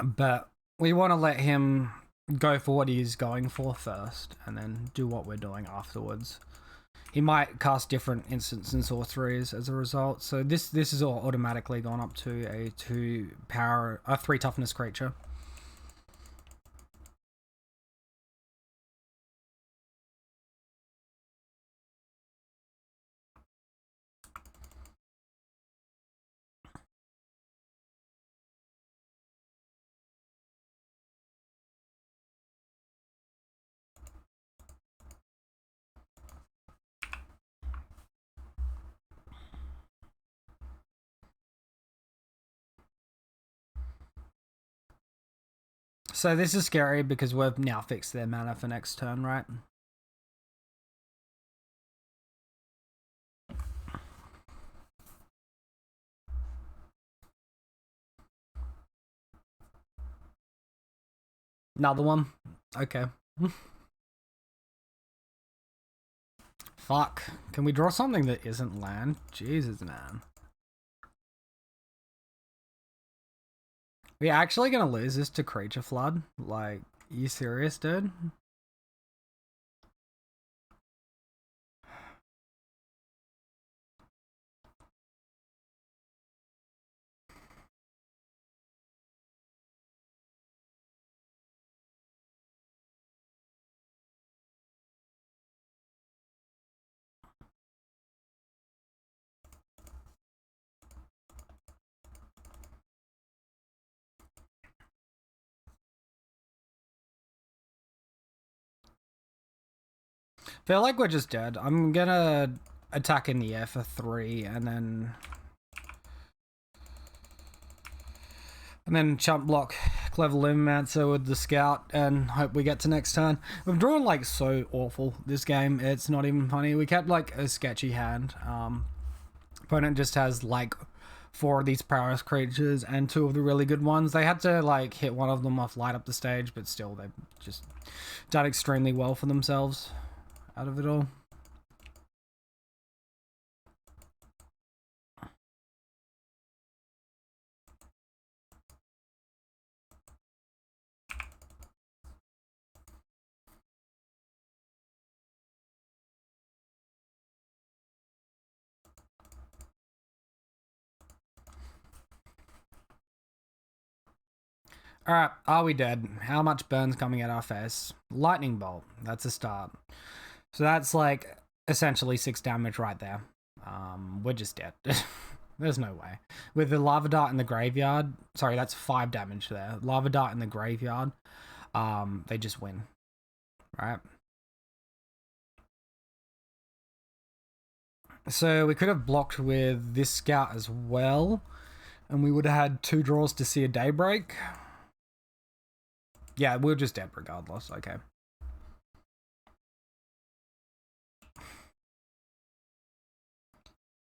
But we want to let him go for what he's going for first, and then do what we're doing afterwards. He might cast different instants and sorceries as a result. So this is all automatically gone up to a 3 toughness creature. So this is scary because we've now fixed their mana for next turn, right? Another one? Okay. Fuck. Can we draw something that isn't land? Jesus, man. We actually gonna lose this to Creature Flood? Like, you serious, dude? Feel like we're just dead. I'm gonna attack in the air for 3 and then chump block Clever Lumimancer with the scout and hope we get to next turn. We've drawn like so awful this game, it's not even funny. We kept like a sketchy hand. Opponent just has like 4 of these prowess creatures and 2 of the really good ones. They had to like hit one of them off light up the stage, but still they've just done extremely well for themselves out of it all. Alright, are we dead? How much burn's coming at our face? Lightning Bolt, that's a start. So that's like essentially 6 damage right there. We're just dead. There's no way. With the Lava Dart in the graveyard, sorry, that's 5 damage there. Lava Dart in the graveyard, they just win. Right? So we could have blocked with this scout as well, and we would have had 2 draws to see a Daybreak. Yeah, we're just dead regardless. Okay.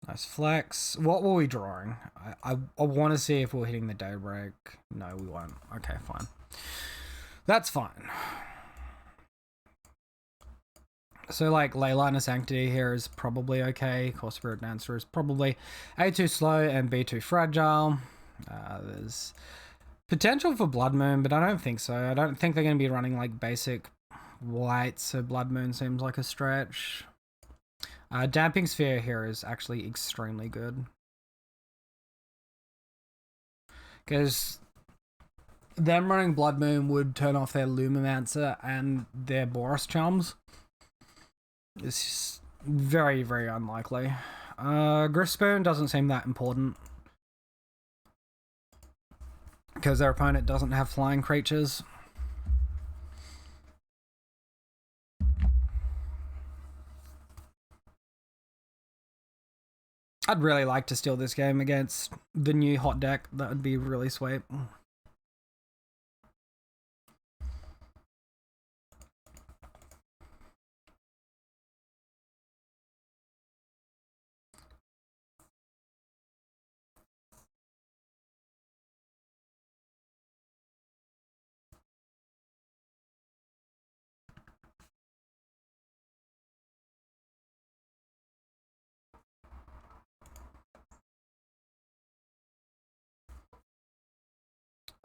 Nice flex. What were we drawing? I want to see if we're hitting the Daybreak. No, we won't. Okay, fine. That's fine. So, like, Leyline Sanctity here is probably okay. Core Spirit Dancer is probably A, too slow, and B, too fragile. There's potential for Blood Moon, but I don't think so. I don't think they're going to be running, like, basic white, so Blood Moon seems like a stretch. Damping Sphere here is actually extremely good. Because them running Blood Moon would turn off their Lumimancer and their Boros Charms. It's very, very unlikely. Griffspoon doesn't seem that important. Because their opponent doesn't have flying creatures. I'd really like to steal this game against the new hot deck. That would be really sweet.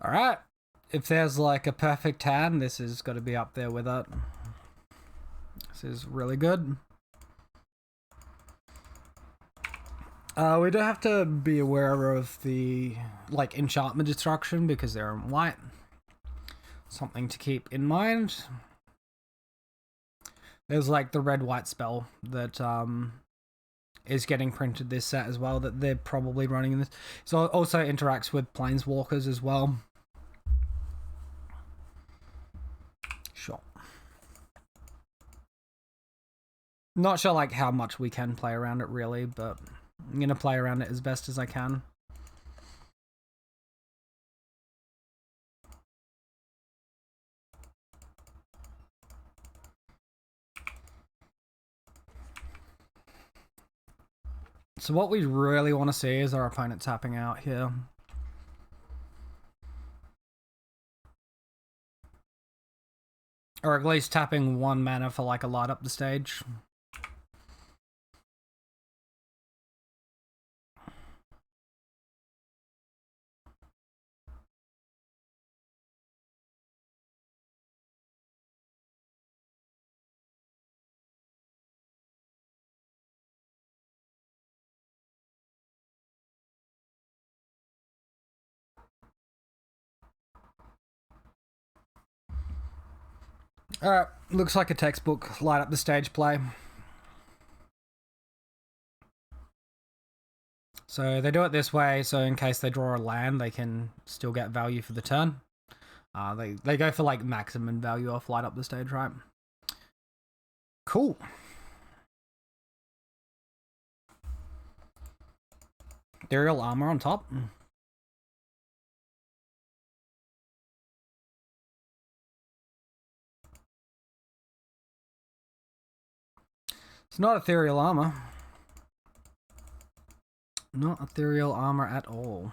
Alright. If there's like a perfect hand, this has got to be up there with it. This is really good. We do have to be aware of the like enchantment destruction because they're in white. Something to keep in mind. There's like the red-white spell that is getting printed this set as well that they're probably running in this. So it also interacts with planeswalkers as well. Sure. Not sure like how much we can play around it really, but I'm gonna play around it as best as I can. So what we really want to see is our opponent tapping out here. Or at least tapping 1 mana for like a light up the stage. Alright, looks like a textbook. Light up the stage play. So they do it this way, so in case they draw a land, they can still get value for the turn. They go for like maximum value off light up the stage, right? Cool. Ethereal armor on top. It's not ethereal armor. Not ethereal armor at all.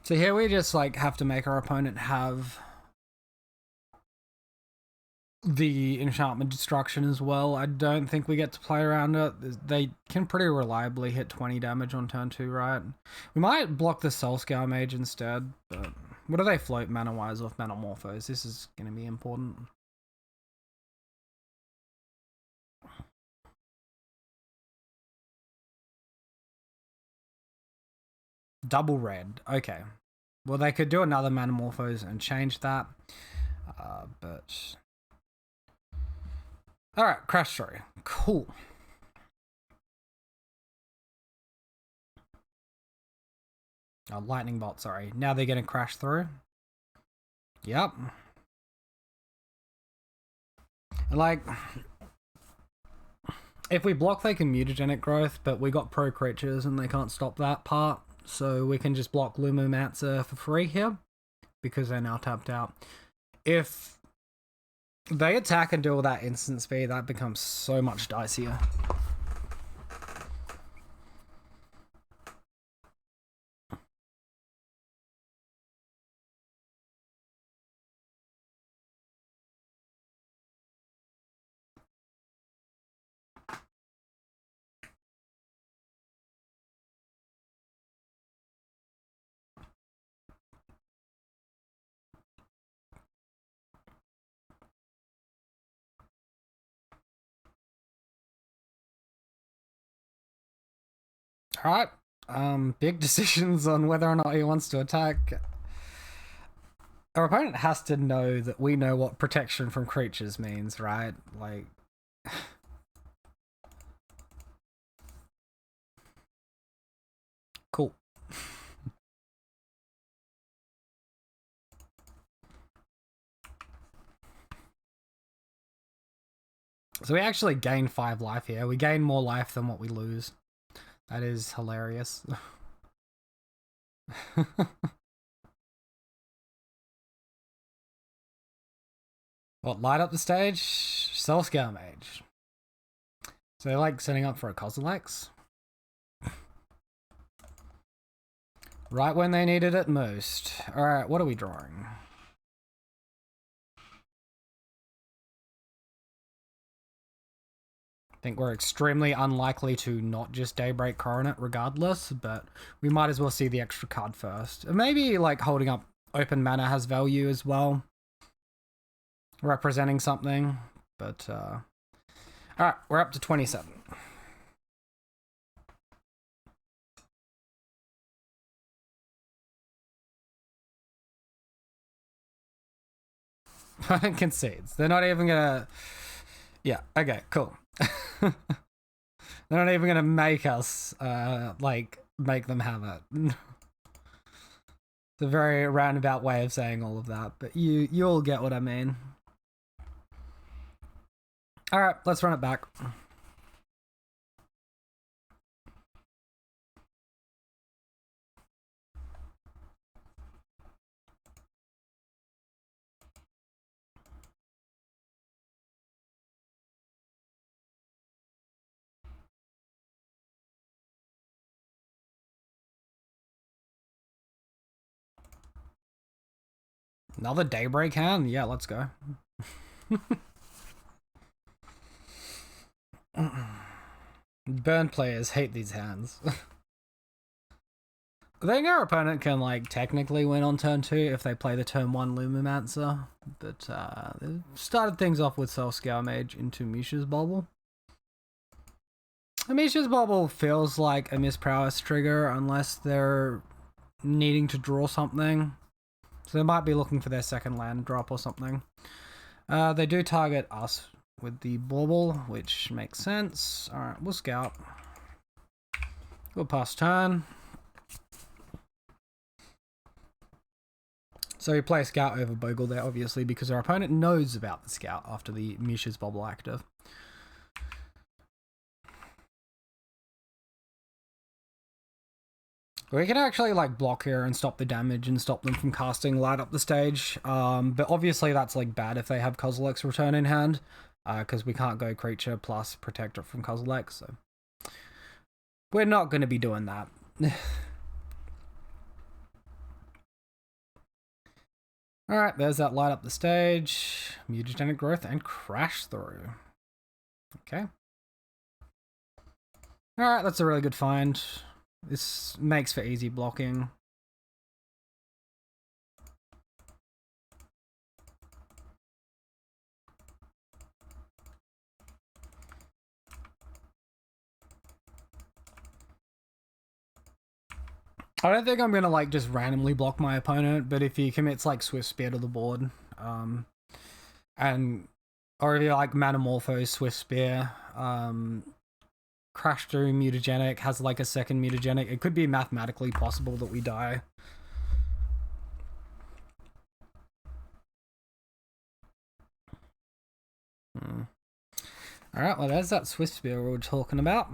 So here we just like have to make our opponent have the enchantment destruction as well. I don't think we get to play around it. They can pretty reliably hit 20 damage on turn 2, right? We might block the Soul Scale Mage instead, but what do they float mana-wise off Metamorphose? This is going to be important. Double red. Okay. Well, they could do another Metamorphose and change that, but... Alright, Crash Through. Cool. Oh, Lightning Bolt, sorry. Now they're going to crash through. Yep. Like, if we block, they can mutagenic growth, but we got pro creatures and they can't stop that part. So we can just block Lumomancer for free here because they're now tapped out. If they attack and do all that instant speed, that becomes so much dicier. Alright, big decisions on whether or not he wants to attack. Our opponent has to know that we know what protection from creatures means, right? Like... Cool. So we actually gain 5 life here. We gain more life than what we lose. That is hilarious. What, light up the stage? Soul Scale Mage. So they're like setting up for a Kozilek. Right when they needed it most. Alright, what are we drawing? I think we're extremely unlikely to not just Daybreak Coronet regardless, but we might as well see the extra card first. Maybe like holding up open mana has value as well. Representing something, but alright, we're up to 27. Concedes. They're not even gonna... Yeah, okay, cool. They're not even gonna make us, like, make them have it. It's a very roundabout way of saying all of that, but you'll get what I mean. Alright, let's run it back. Another Daybreak hand? Yeah, let's go. Burn players hate these hands. I think our opponent can, like, technically win on turn 2 if they play the turn 1 Lumomancer, but they started things off with Soul Scale Mage into Misha's Bobble. Amisha's Bubble feels like a Miss Prowess trigger unless they're needing to draw something. So they might be looking for their second land drop or something. They do target us with the Bauble, which makes sense. Alright, we'll scout. We'll pass turn. So we play Scout over Bogle there, obviously, because our opponent knows about the Scout after the Misha's Bubble active. We can actually like block here and stop the damage and stop them from casting Light Up the Stage. But obviously that's like bad if they have Kozilek's Return in hand, because we can't go creature plus protector from Kozilek, so we're not going to be doing that. Alright, there's that Light Up the Stage, Mutagenic Growth, and Crash Through. Okay. Alright, that's a really good find. This makes for easy blocking. I don't think I'm gonna like just randomly block my opponent, but if he commits like Swift Spear to the board, or if he like Manamorpho, Swift Spear, Crash Through Mutagenic, has like a second Mutagenic, it could be mathematically possible that we die. Alright, well there's that Swift Spear we were talking about.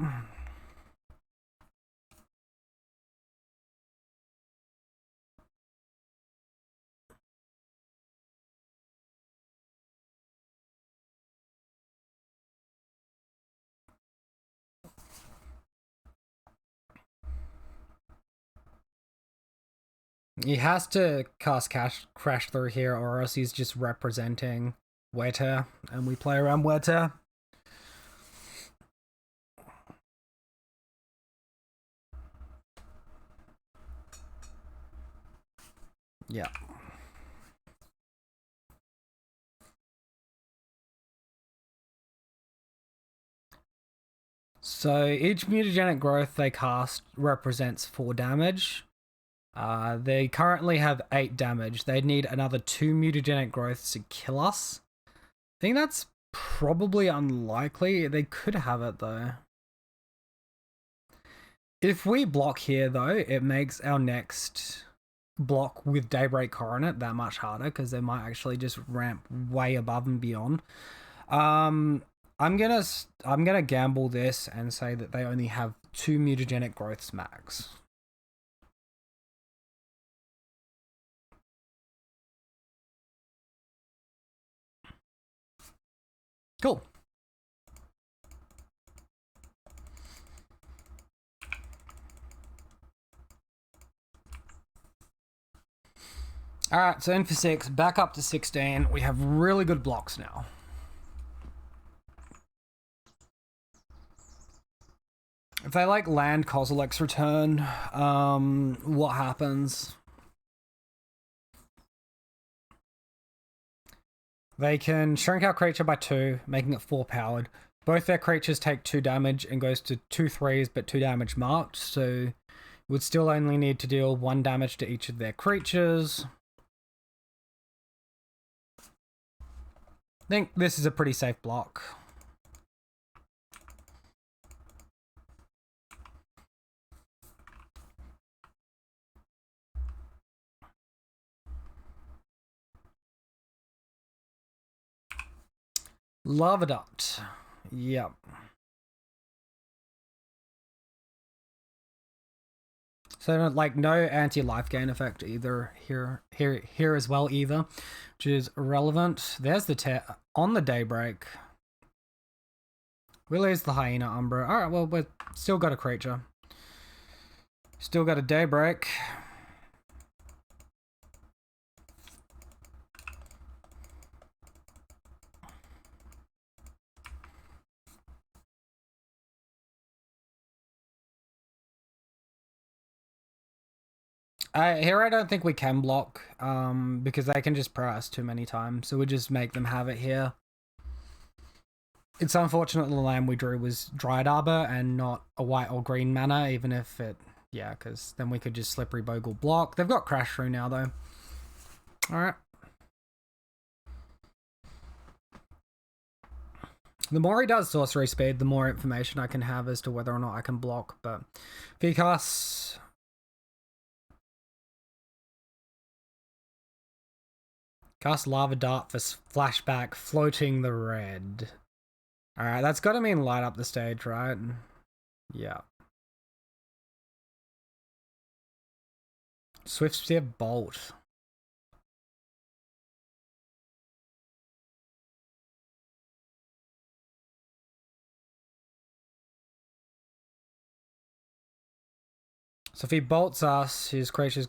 He has to cast Crash Through here, or else he's just representing Wetter, and we play around Wetter. Yeah. So each Mutagenic Growth they cast represents 4 damage. They currently have 8 damage. They need another 2 Mutagenic Growths to kill us. I think that's probably unlikely. They could have it though. If we block here though, it makes our next block with Daybreak Coronet that much harder, because they might actually just ramp way above and beyond. I'm gonna gamble this and say that they only have 2 Mutagenic Growths max. Cool. Alright, so in for 6, back up to 16. We have really good blocks now. If they like land Kozilek's Return, what happens? They can shrink our creature by 2, making it 4 powered. Both their creatures take 2 damage and goes to 2 3s, but 2 damage marked, so would still only need to deal 1 damage to each of their creatures. I think this is a pretty safe block. Lava Dot. Yep. So like no anti-life gain effect either here as well either, which is irrelevant. There's the on the Daybreak. We lose the Hyena Umbra. Alright, well we've still got a creature. Still got a Daybreak. Here I don't think we can block, because they can just press too many times, so we just make them have it here. It's unfortunate the land we drew was Dryad Arbor and not a white or green mana, even if it... Yeah, because then we could just Slippery Bogle block. They've got Crash through now, though. Alright. The more he does sorcery speed, the more information I can have as to whether or not I can block, but if he casts... Cast Lava Dart for flashback, floating the red. Alright, that's gotta mean light up the stage, right? Yeah. Swift Spear Bolt. So if he bolts us, his creature's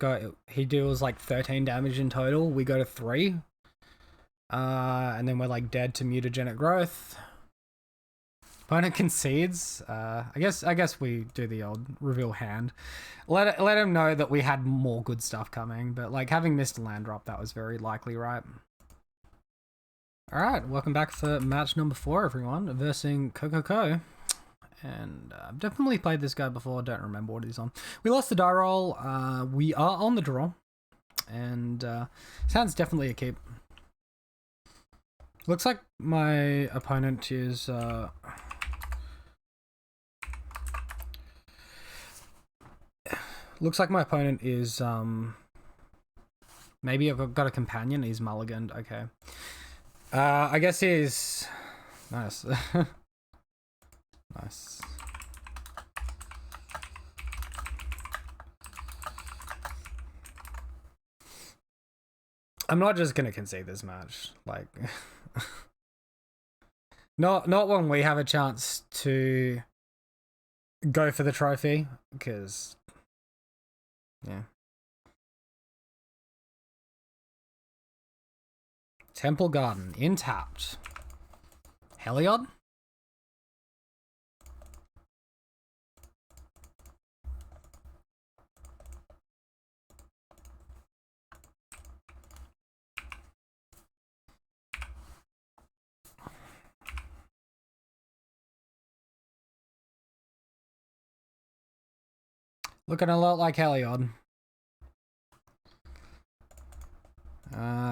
he deals like 13 damage in total. We go to 3. And then we're like dead to mutagenic growth. Opponent concedes. I guess we do the old reveal hand. Let him know that we had more good stuff coming, but like having missed a land drop, that was very likely, right? Alright, welcome back for match number 4, everyone, versing Coco. And I've definitely played this guy before, don't remember what he's on. We lost the die roll, we are on the draw, and sounds definitely a keep. Looks like my opponent is... Looks like my opponent is, maybe I've got a companion, he's mulliganed, okay. I guess he's... Nice. Nice. I'm not just gonna concede this match, like... not when we have a chance to go for the trophy, because... Yeah. Temple Garden, intapped. Heliod? Looking a lot like Heliod.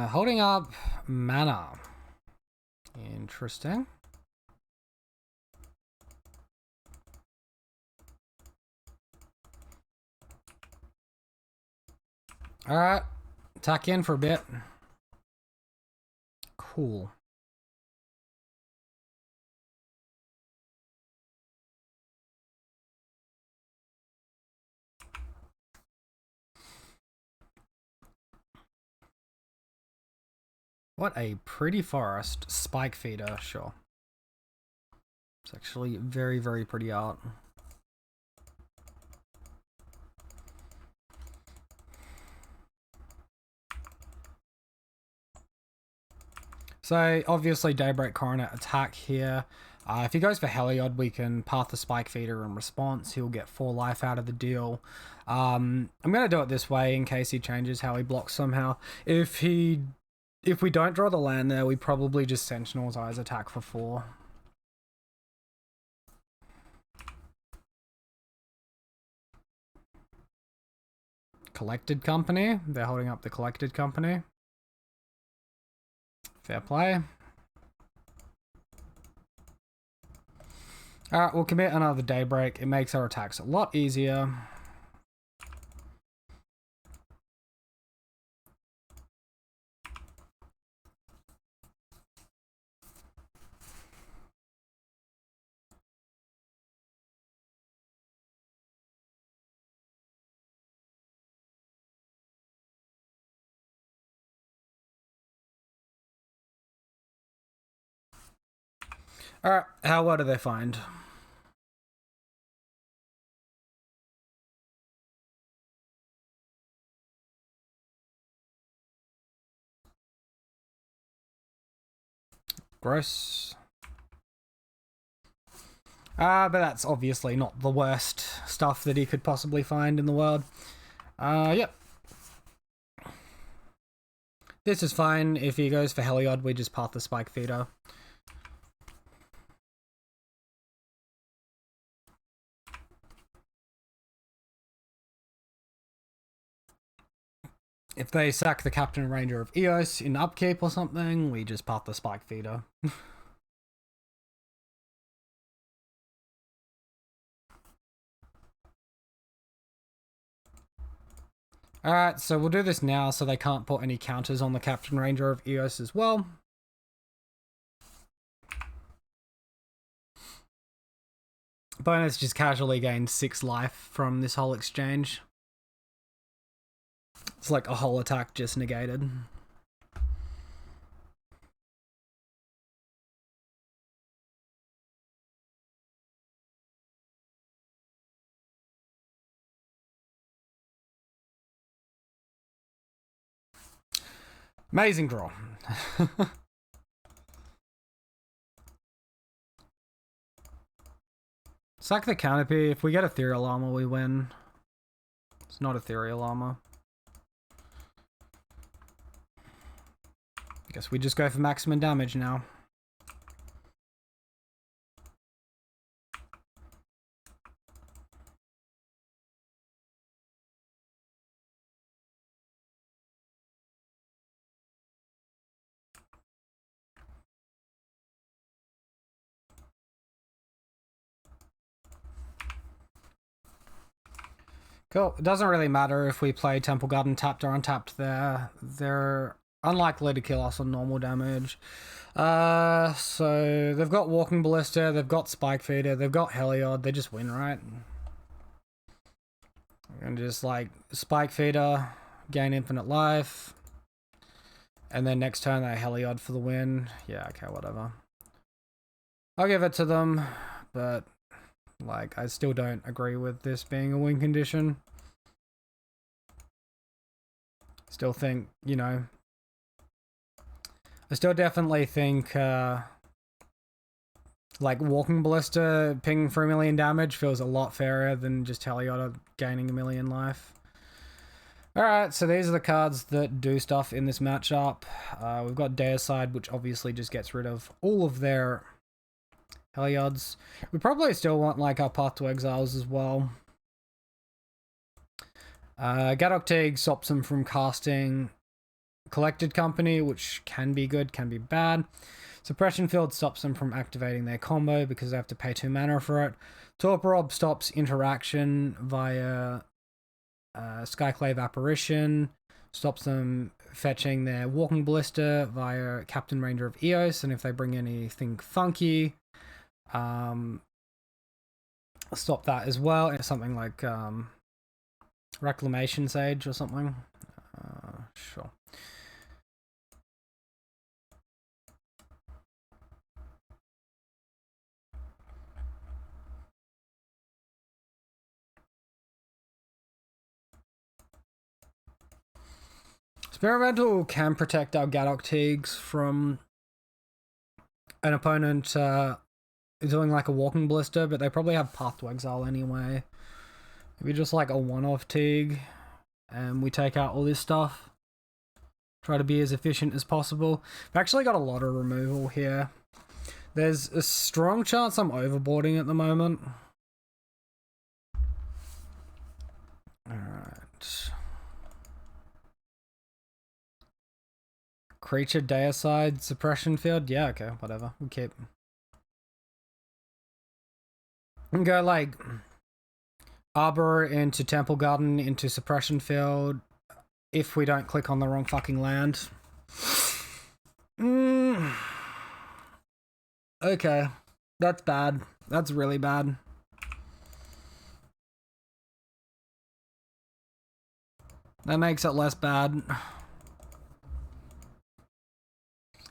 Holding up mana. Interesting. Alright. Tuck in for a bit. Cool. What a pretty forest. Spike feeder, sure. It's actually very, very pretty art. So obviously Daybreak Coronet attack here. If he goes for Heliod, we can path the Spike Feeder in response. He'll get 4 life out of the deal. I'm going to do it this way in case he changes how he blocks somehow. If we don't draw the land there, we probably just Sentinel's Eyes attack for 4. Collected Company. They're holding up the Collected Company. Fair play. Alright, we'll commit another Daybreak. It makes our attacks a lot easier. Alright, how well do they find? Gross. But that's obviously not the worst stuff that he could possibly find in the world. Yep. This is fine. If he goes for Heliod, we just path the Spike Feeder. If they sack the Captain Ranger of Eos in upkeep or something, we just path the Spike Feeder. Alright, so we'll do this now so they can't put any counters on the Captain Ranger of Eos as well. Bonus just casually gained 6 life from this whole exchange. It's like a whole attack just negated. Amazing draw. Sack the canopy. If we get Ethereal Armor, we win. It's not Ethereal Armor. I guess we just go for maximum damage now. Cool. It doesn't really matter if we play Temple Garden tapped or untapped there. They're unlikely to kill us on normal damage. So they've got Walking Ballista, they've got Spike Feeder, they've got Heliod. They just win, right? And just like Spike Feeder, gain infinite life. And then next turn they Heliod for the win. Yeah, okay, whatever. I'll give it to them, but like, I still don't agree with this being a win condition. Still think, you know, I still definitely think, like, Walking Ballista pinging for 1 million damage feels a lot fairer than just Heliod gaining 1 million life. Alright, so these are the cards that do stuff in this matchup. We've got Deicide, which obviously just gets rid of all of their Heliods. We probably still want like our Path to Exiles as well. Gadok Teague stops them from casting Collected Company, which can be good, can be bad. Suppression Field stops them from activating their combo because they have to pay 2 mana for it. Torporob stops interaction via Skyclave Apparition. Stops them fetching their Walking Ballista via Captain Ranger of Eos, and if they bring anything funky, stop that as well. It's something like Reclamation Sage or something. Sure. Experimental can protect our Gadok Teagues from an opponent doing like a Walking Ballista, but they probably have Path to Exile anyway. Maybe just like a one-off Teague, and we take out all this stuff. Try to be as efficient as possible. I've actually got a lot of removal here. There's a strong chance I'm overboarding at the moment. Alright. Creature Deicide Suppression Field? Yeah, okay, whatever. We keep. And go like Arbor into Temple Garden into Suppression Field if we don't click on the wrong fucking land. Okay. That's bad. That's really bad. That makes it less bad.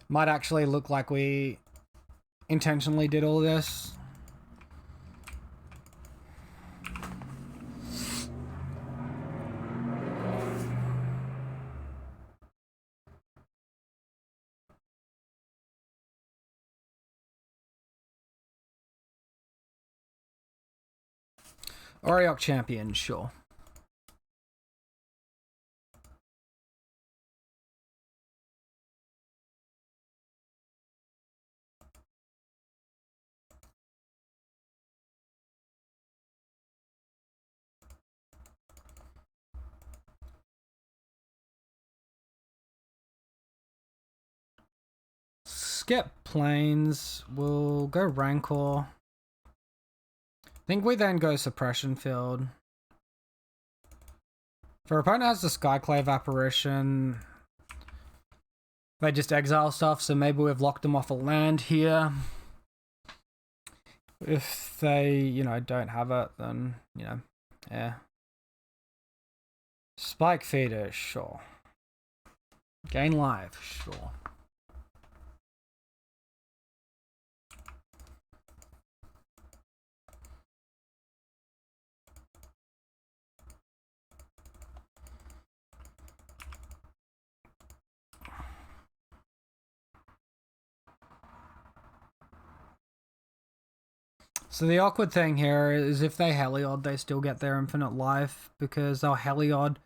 Might actually look like we intentionally did all this. Oriok Champion, sure. skip planes. We'll go Rancor. I think we then go Suppression Field. If our opponent has the Skyclave Apparition, they just exile stuff, so maybe we've locked them off a land here. If they, you know, don't have it, then, you know, yeah. Spike Feeder, sure. Gain life, sure. So the awkward thing here is if they Heliod, they still get their infinite life, because they'll Heliod,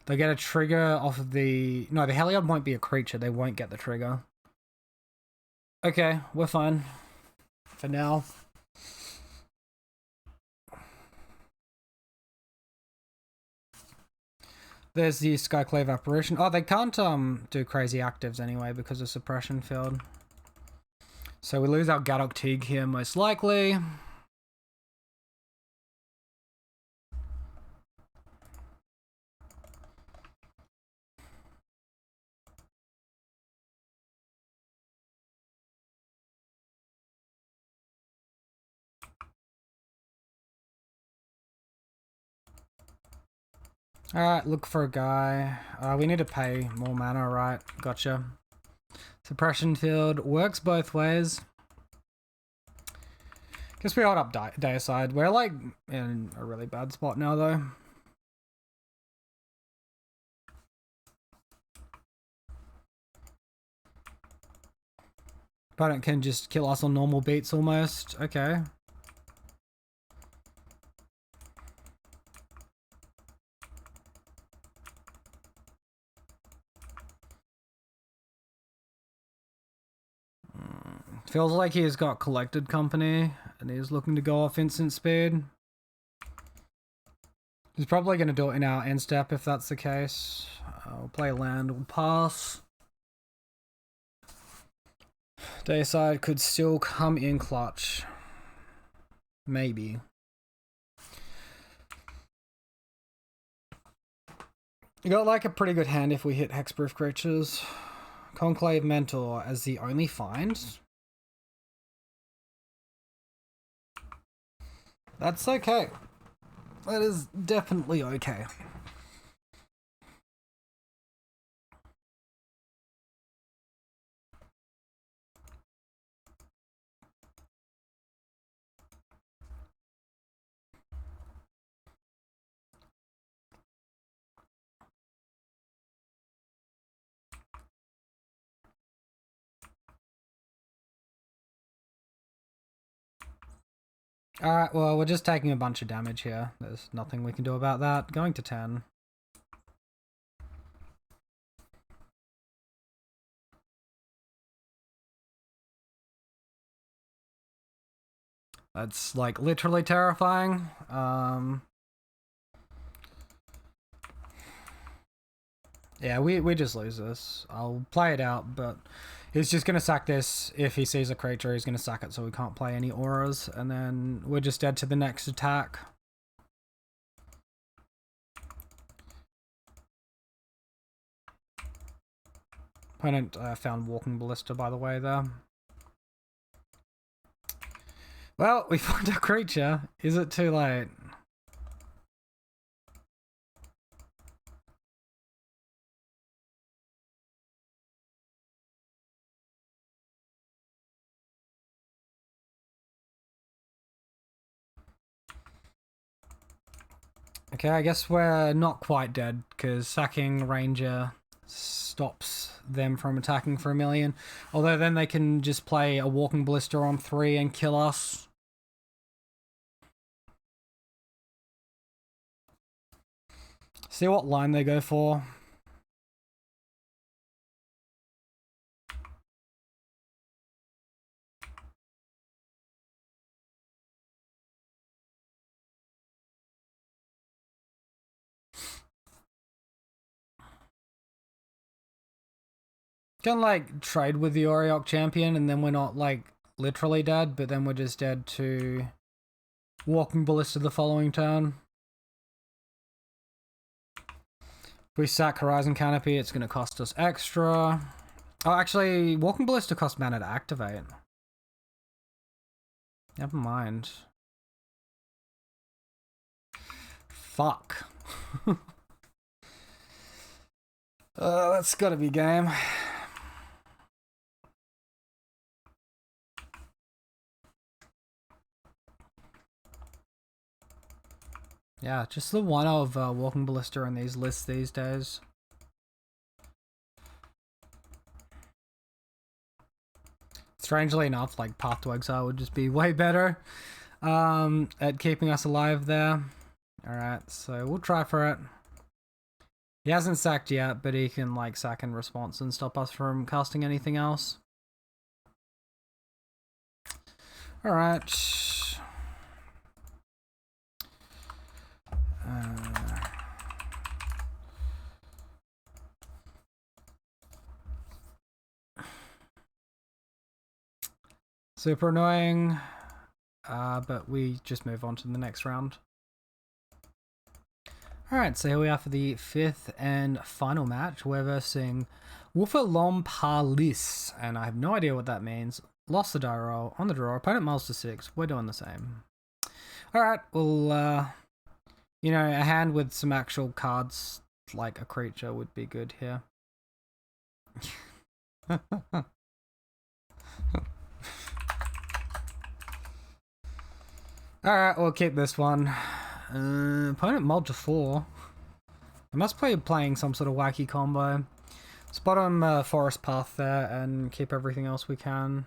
they get a trigger off of the... No, the Heliod won't be a creature, they won't get the trigger. Okay, we're fine. For now. There's the Skyclave Apparition. Oh, they can't do crazy actives anyway because of Suppression Field. So we lose our Gadok Teague here most likely. Alright, look for a guy. We need to pay more mana, right? Gotcha. Suppression Field works both ways. Guess we hold up Deicide. We're like in a really bad spot now though. Opponent can just kill us on normal beats almost. Okay. Feels like he's got Collected Company and he's looking to go off instant speed. He's probably going to do it in our end step if that's the case. We'll play land, we'll pass. Deicide could still come in clutch. Maybe. You got like a pretty good hand if we hit hexproof creatures. Conclave Mentor as the only find. That's okay. That is definitely okay. Alright, well, we're just taking a bunch of damage here. There's nothing we can do about that. Going to 10. That's, like, literally terrifying. Yeah, we just lose this. I'll play it out, but he's just going to sack this. If he sees a creature, he's going to sack it so we can't play any auras. And then we're just dead to the next attack. Opponent found Walking Ballista, by the way, there. Well, we found a creature. Is it too late? Okay, I guess we're not quite dead, because sacking Ranger stops them from attacking for 1,000,000. Although then they can just play a Walking Ballista on 3 and kill us. See what line they go for. Can like trade with the Oriok champion and then we're not like literally dead, but then we're just dead to Walking Ballista the following turn. If we sack Horizon Canopy, it's going to cost us extra. Oh, actually, Walking Ballista costs mana to activate. Never mind. Fuck. That's gotta be game. Yeah, just the one of Walking Ballista in these lists these days. Strangely enough, like Path to Exile would just be way better at keeping us alive there. Alright, so we'll try for it. He hasn't sacked yet, but he can like sack in response and stop us from casting anything else. Alright. Super annoying, but we just move on to the next round. Alright, so here we are for the 5th and final match. We're versing Wolfer and I have no idea what that means. Lost the die roll, on the draw, opponent miles to 6, we're doing the same. Alright, well, you know, a hand with some actual cards, like a creature, would be good here. Alright, we'll keep this one. Opponent mulled to 4. I must be playing some sort of wacky combo. Spot on Forest Path there and keep everything else we can.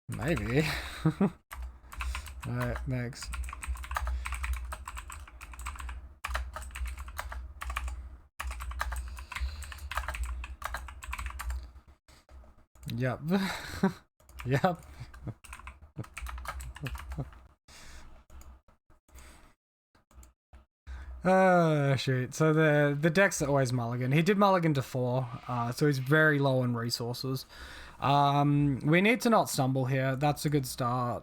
Maybe. Alright, next. Yep. Yep. Oh, shoot. So the deck's always mulligan. He did mulligan to 4, so he's very low in resources. We need to not stumble here. That's a good start.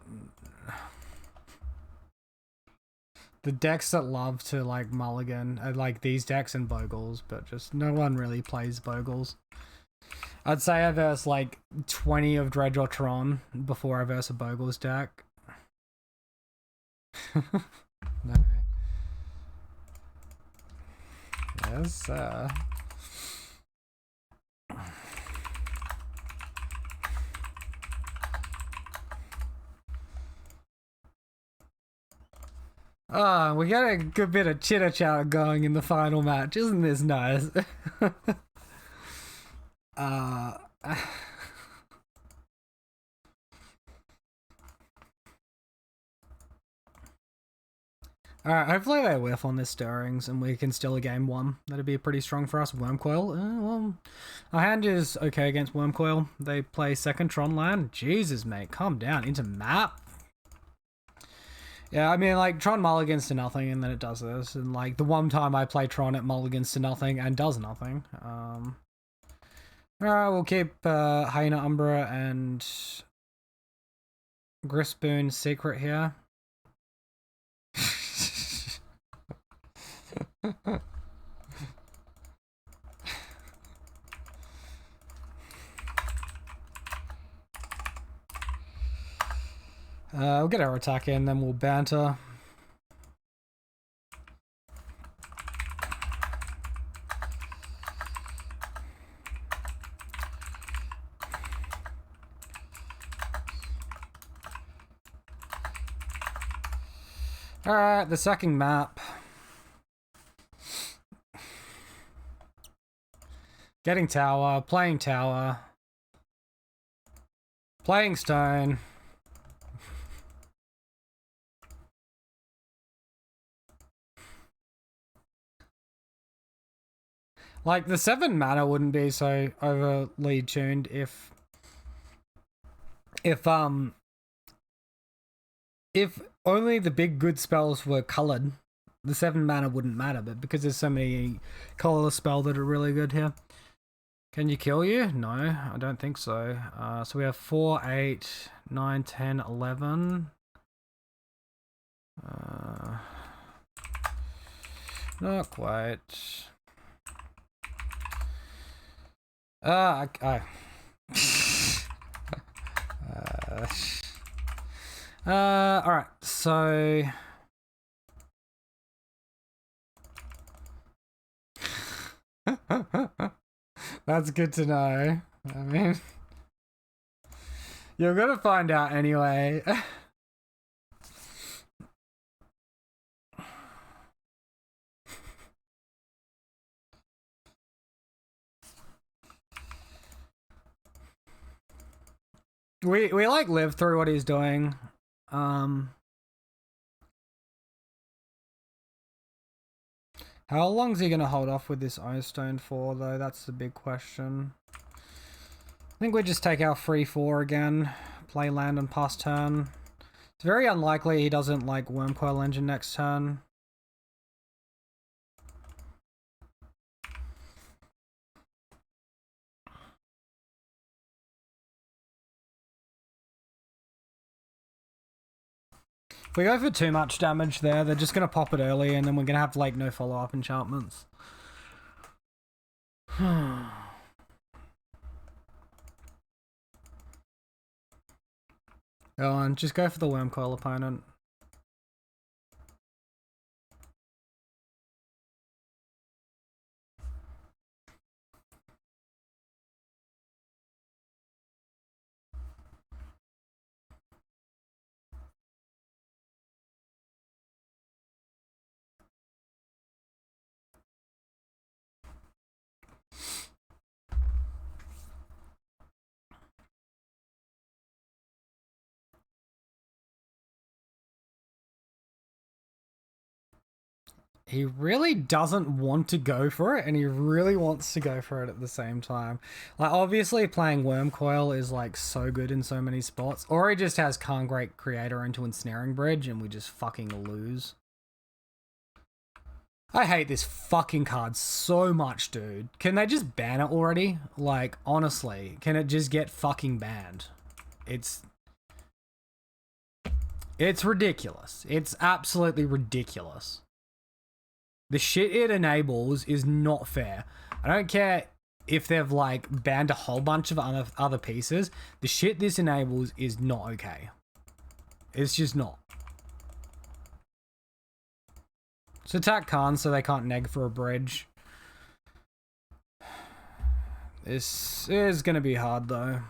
The decks that love to like mulligan are like these decks and Bogles, but just no one really plays Bogles. I'd say I verse like 20 of Dredge or Tron before I verse a Bogles deck. No. Yes, sir. We got a good bit of chitter chatter going in the final match. Isn't this nice? Alright, hopefully they whiff on this Stirrings and we can steal a game 1. That'd be pretty strong for us. Wormcoil? Well, our hand is okay against Wormcoil. They play second Tron land. Jesus, mate, calm down. Into map? Yeah, I mean, like, Tron mulligans to nothing and then it does this. And, like, the one time I play Tron, it mulligans to nothing and does nothing. Alright, we'll keep Hyena Umbra and Grispoon Secret here. We'll get our attack in, then we'll banter. Alright, the second map. Getting tower, playing stone. Like, the 7 mana wouldn't be so overly tuned if only the big good spells were colored The 7 mana wouldn't matter, but because there's so many colorless spells that are really good here. Can you kill you? No, I don't think so. So we have 4, 8, 9, 10, 11. Not quite. Alright, so... That's good to know. I mean... You're gonna find out anyway. We like live through what he's doing. How long is he gonna hold off with this Iron Stone for though? That's the big question. I think we just take our 3/4 again, play land and pass turn. It's very unlikely he doesn't like Wormcoil Engine next turn. If we go for too much damage there, they're just going to pop it early and then we're going to have like no follow-up enchantments. Go on, just go for the Wormcoil opponent. He really doesn't want to go for it, and he really wants to go for it at the same time. Like, obviously, playing Wormcoil is, like, so good in so many spots. Or he just has Karn-Great Creator into Ensnaring Bridge, and we just fucking lose. I hate this fucking card so much, dude. Can they just ban it already? Like, honestly, can it just get fucking banned? It's ridiculous. It's absolutely ridiculous. The shit it enables is not fair. I don't care if they've like banned a whole bunch of other pieces. The shit this enables is not okay. It's just not. So attack Khan so they can't neg for a bridge. This is going to be hard though.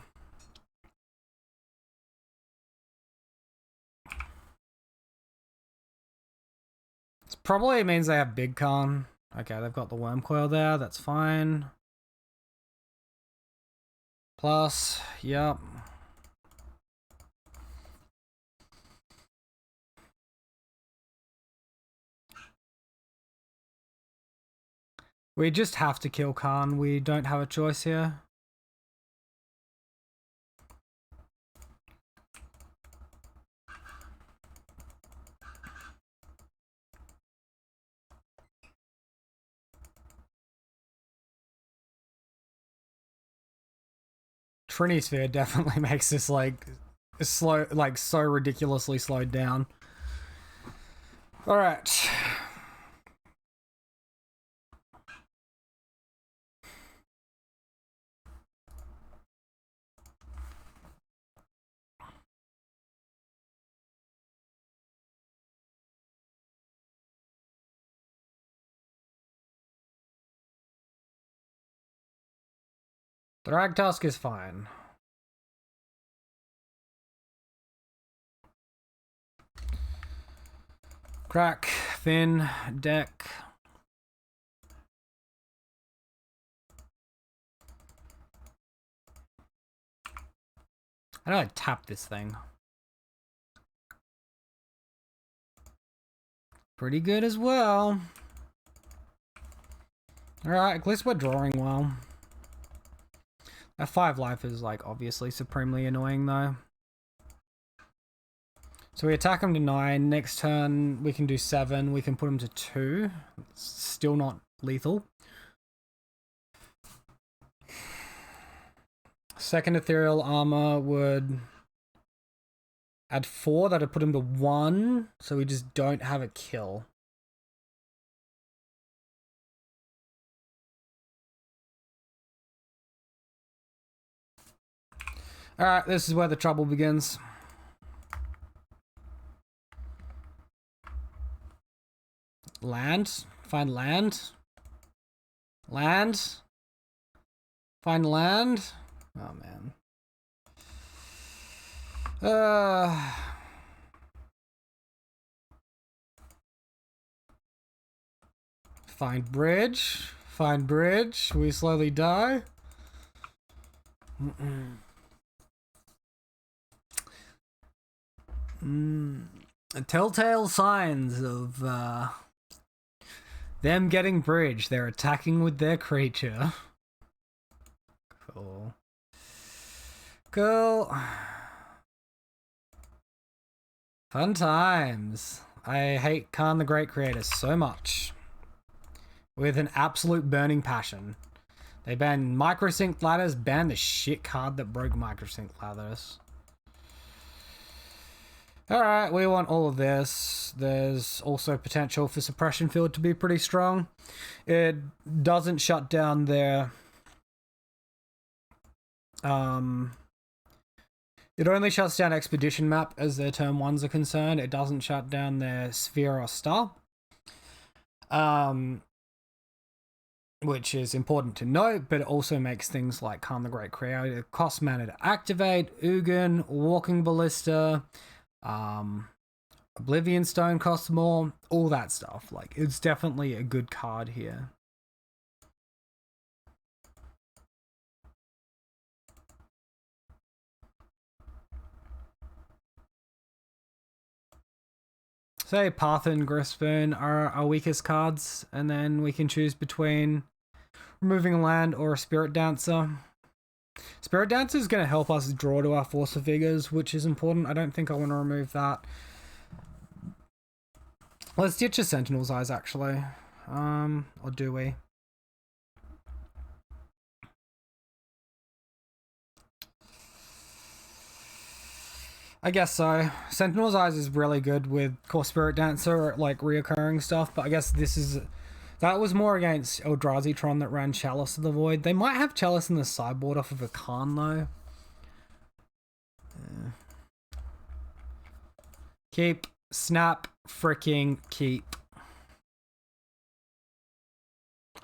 Probably means they have big Khan. Okay, they've got the Wormcoil there. That's fine. Plus, yep. We just have to kill Khan. We don't have a choice here. Trinisphere definitely makes this like slow, like so ridiculously slowed down. All right. Thragtusk is fine. Crack, Thin, Deck. How do I tap this thing? Pretty good as well. Alright, at least we're drawing well. That 5 life is like obviously supremely annoying though. So we attack him to 9. Next turn, we can do 7. We can put him to 2. It's still not lethal. Second Ethereal Armor would add 4. That'd put him to 1. So we just don't have a kill. Alright, this is where the trouble begins. Land. Find land. Land. Find land. Oh, man. Find bridge. Find bridge. We slowly die. Telltale signs of them getting bridge. They're attacking with their creature. Cool. Cool. Fun times. I hate Khan the Great Creator so much. With an absolute burning passion. They banned Microsync Ladders, banned the shit card that broke Microsync Ladders. Alright, we want all of this. There's also potential for Suppression Field to be pretty strong. It doesn't shut down their... It only shuts down Expedition Map as their turn 1s are concerned. It doesn't shut down their Sphere or Star. Which is important to note, but it also makes things like Khan the Great Creator cost mana to activate, Ugin, Walking Ballista, Oblivion Stone costs more, all that stuff. Like, it's definitely a good card here. Say Path and Grispoon are our weakest cards, and then we can choose between removing a land or a Spirit Dancer. Spirit Dancer is going to help us draw to our Force of Figures, which is important. I don't think I want to remove that. Let's ditch a Sentinel's Eyes, actually. Or do we? I guess so. Sentinel's Eyes is really good with core Spirit Dancer, like reoccurring stuff, but I guess this is... That was more against Eldrazi Tron that ran Chalice of the Void. They might have Chalice in the sideboard off of a Khan, though. Yeah. Keep. Snap. Freaking keep.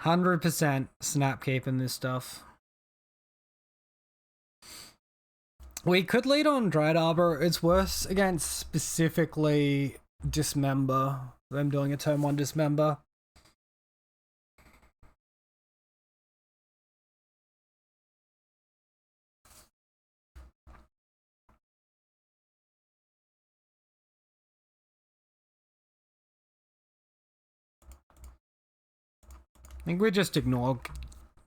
100% snap keeping this stuff. We could lead on Dread Arbor. It's worse against specifically Dismember. Them doing a turn 1 Dismember. I think we just ignore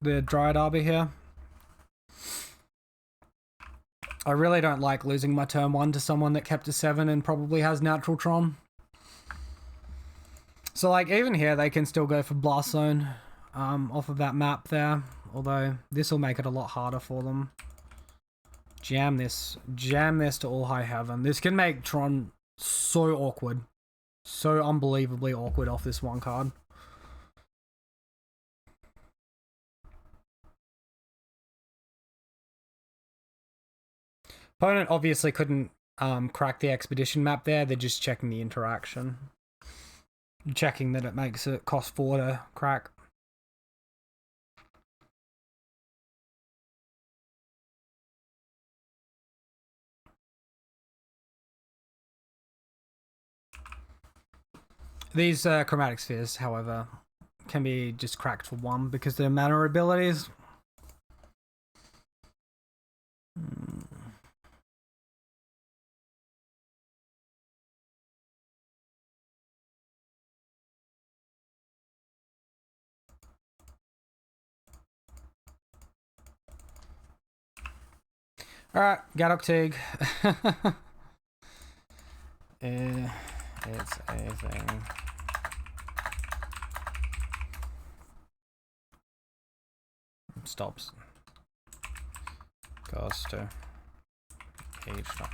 the Dryad Arbor here. I really don't like losing my turn 1 to someone that kept a 7 and probably has Natural Tron. So, like, even here, they can still go for Blast Zone off of that map there. Although, this will make it a lot harder for them. Jam this to all high heaven. This can make Tron so awkward. So unbelievably awkward off this one card. Opponent obviously couldn't crack the Expedition map there. They're just checking the interaction. Checking that it makes it cost 4 to crack. These Chromatic Spheres, however, can be just cracked for 1 because they're mana abilities. Alright, Gadok Teague. It's a thing. Stops. Goes to G Tron.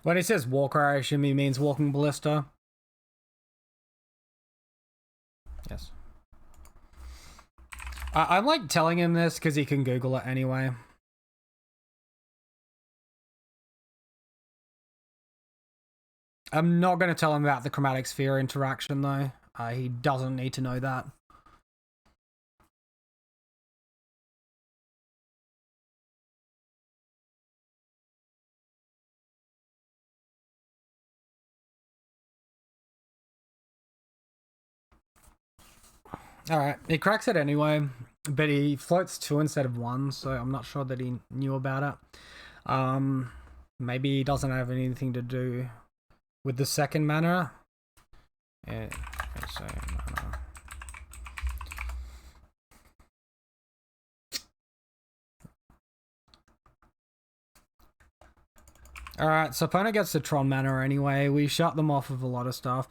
When he says walker, I assume he means walking ballista. Yes. I'm like telling him this because he can Google it anyway. I'm not going to tell him about the chromatic sphere interaction though. He doesn't need to know that. Alright, he cracks it anyway, but he floats 2 instead of 1, so I'm not sure that he knew about it. Maybe he doesn't have anything to do with the second mana. Yeah, mana. Alright, so opponent gets the Tron mana anyway. We shut them off of a lot of stuff.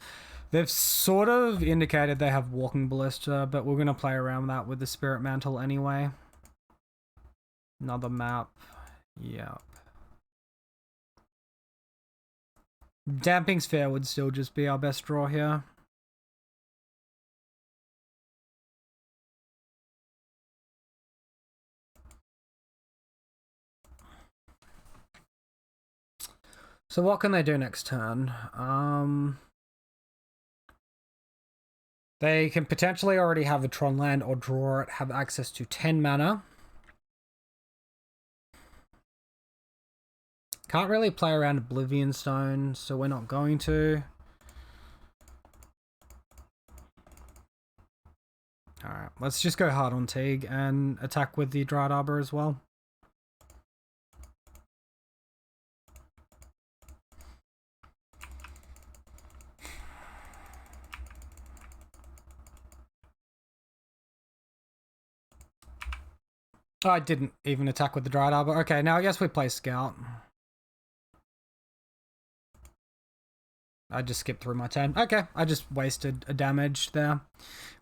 They've sort of indicated they have Walking Ballista, but we're going to play around that with the Spirit Mantle anyway. Another map. Yep. Damping Sphere would still just be our best draw here. So what can they do next turn? They can potentially already have a Tron land or draw it, have access to 10 mana. Can't really play around Oblivion Stone, so we're not going to. Alright, let's just go hard on Teague and attack with the Dried Arbor as well. Oh, I didn't even attack with the Dried Arbor. Okay, now I guess we play Scout. I just skipped through my turn. Okay, I just wasted a damage there,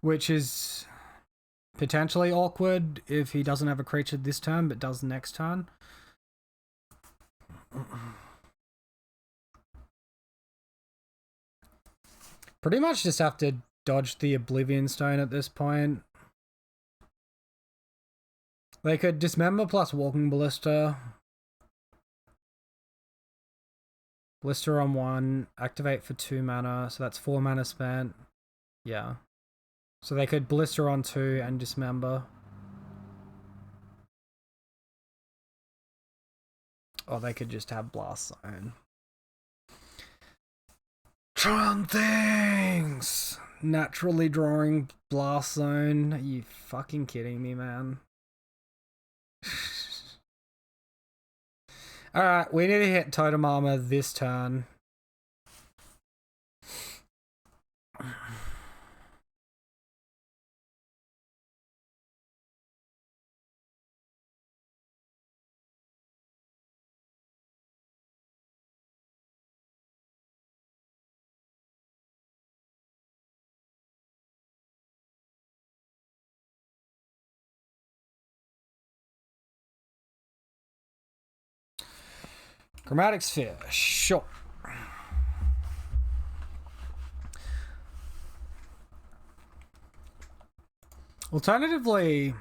which is potentially awkward if he doesn't have a creature this turn, but does next turn. Pretty much just have to dodge the Oblivion Stone at this point. They could Dismember plus Walking Ballista. Blister on 1, activate for 2 mana, so that's 4 mana spent. Yeah. So they could Blister on 2 and Dismember. Or they could just have Blast Zone. Tron things! Naturally drawing Blast Zone. Are you fucking kidding me, man? Alright, we need to hit Totem Armor this turn. Chromatic Sphere, sure. Alternatively,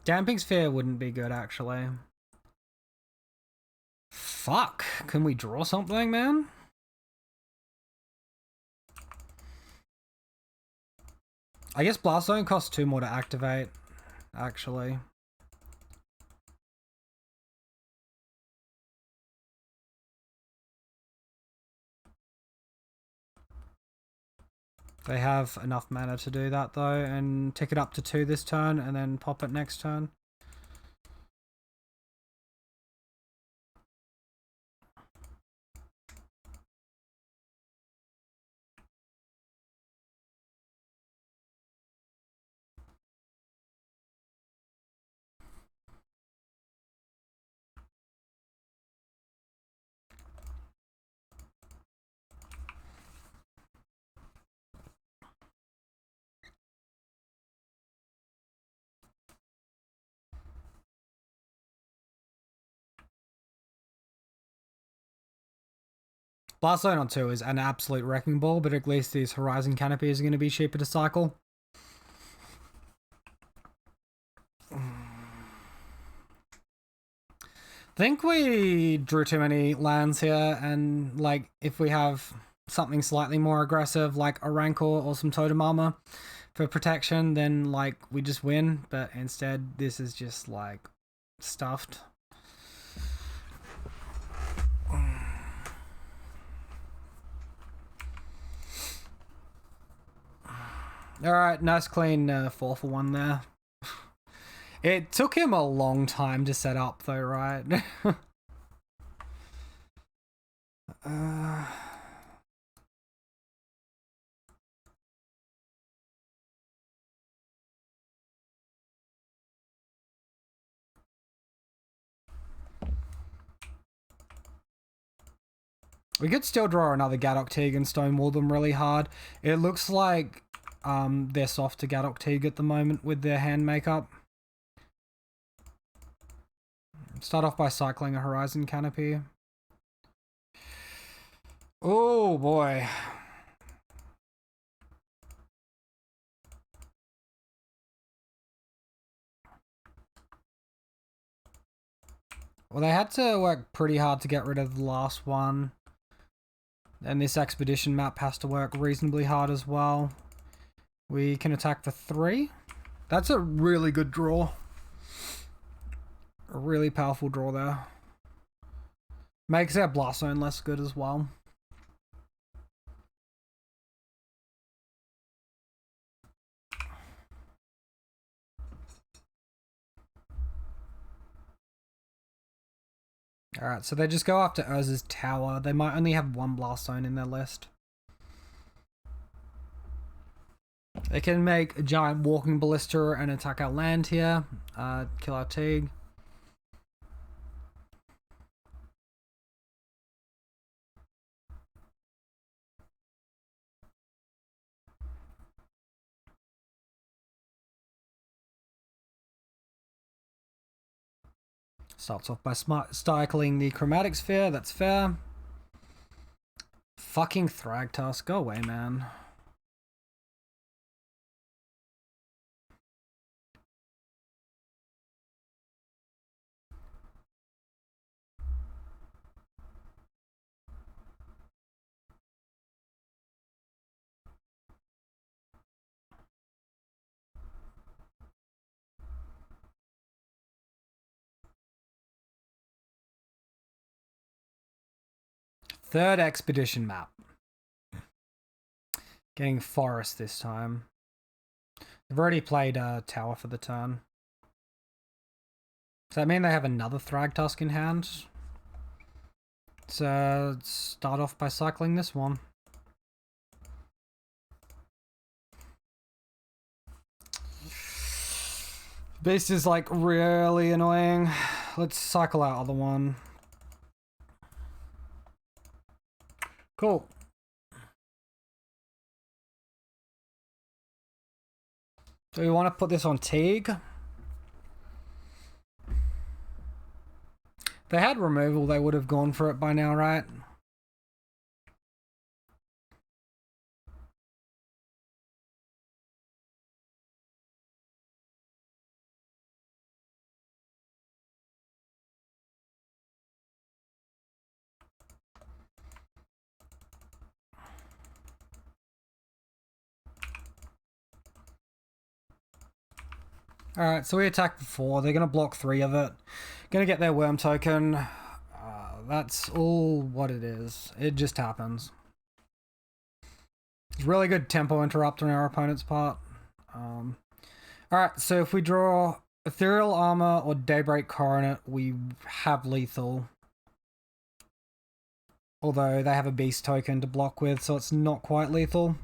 Damping Sphere wouldn't be good, actually. Fuck, can we draw something, man? I guess Blast Zone costs 2 more to activate, actually. They have enough mana to do that though, and tick it up to 2 this turn, and then pop it next turn. Blast Zone on 2 is an absolute wrecking ball, but at least these Horizon Canopies are going to be cheaper to cycle. I think we drew too many lands here, and like if we have something slightly more aggressive like a Rancor or some Totem Armor for protection, then like we just win, but instead this is just like stuffed. Alright, nice clean 4-for-1 there. It took him a long time to set up though, right? We could still draw another Gadok Teague and stonewall them really hard. It looks like they're soft to Gadok Teague at the moment with their hand makeup. Start off by cycling a Horizon Canopy. Oh boy. Well, they had to work pretty hard to get rid of the last one. And this expedition map has to work reasonably hard as well. We can attack for 3. That's a really good draw. A really powerful draw there. Makes our Blast Zone less good as well. Alright, so they just go after Urza's tower. They might only have 1 Blast Zone in their list. They can make a giant walking ballista and attack our land here. Kill our Teague. Starts off by cycling the Chromatic Sphere, that's fair. Fucking Thragtusk, go away, man. Third expedition map. Getting forest this time. They've already played tower for the turn. Does that mean they have another Thragtusk in hand? So start off by cycling this one. Beast is like really annoying. Let's cycle our other one. Cool. Do we want to put this on Teague? If they had removal, they would have gone for it by now, right? Alright, so we attack for 4. They're going to block 3 of it. Going to get their worm token. That's all what it is. It just happens. It's really good tempo interrupt on our opponent's part. Alright, so if we draw Ethereal Armor or Daybreak Coronet, we have lethal. Although they have a beast token to block with, so it's not quite lethal.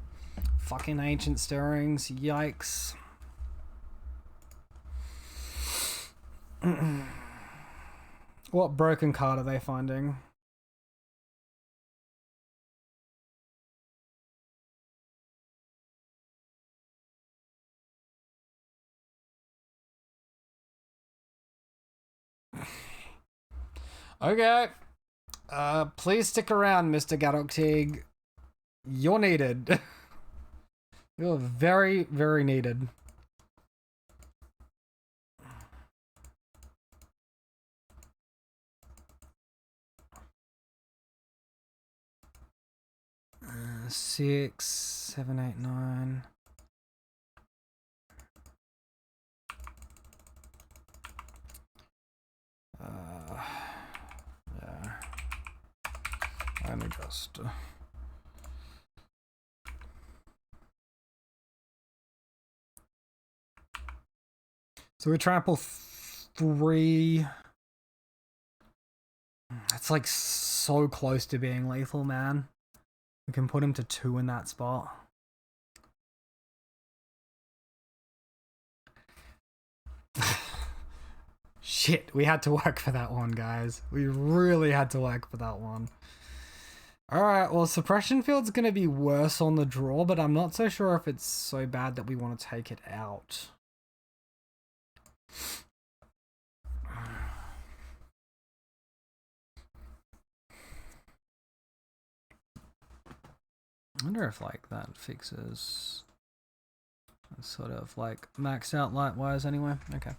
Fucking Ancient Stirrings, yikes. What broken card are they finding? Okay. Please stick around, Mr. Gadok Teague. You're needed. You're very, very needed. Six, 7, 8, 9. Yeah. Let me just. So we trample 3. That's like so close to being lethal, man. We can put him to 2 in that spot. Shit, we had to work for that one, guys. We really had to work for that one. Alright, well, Suppression Field's gonna be worse on the draw, but I'm not so sure if it's so bad that we want to take it out. I wonder if, like, that fixes... sort of, like, maxed out light-wise anyway. Okay.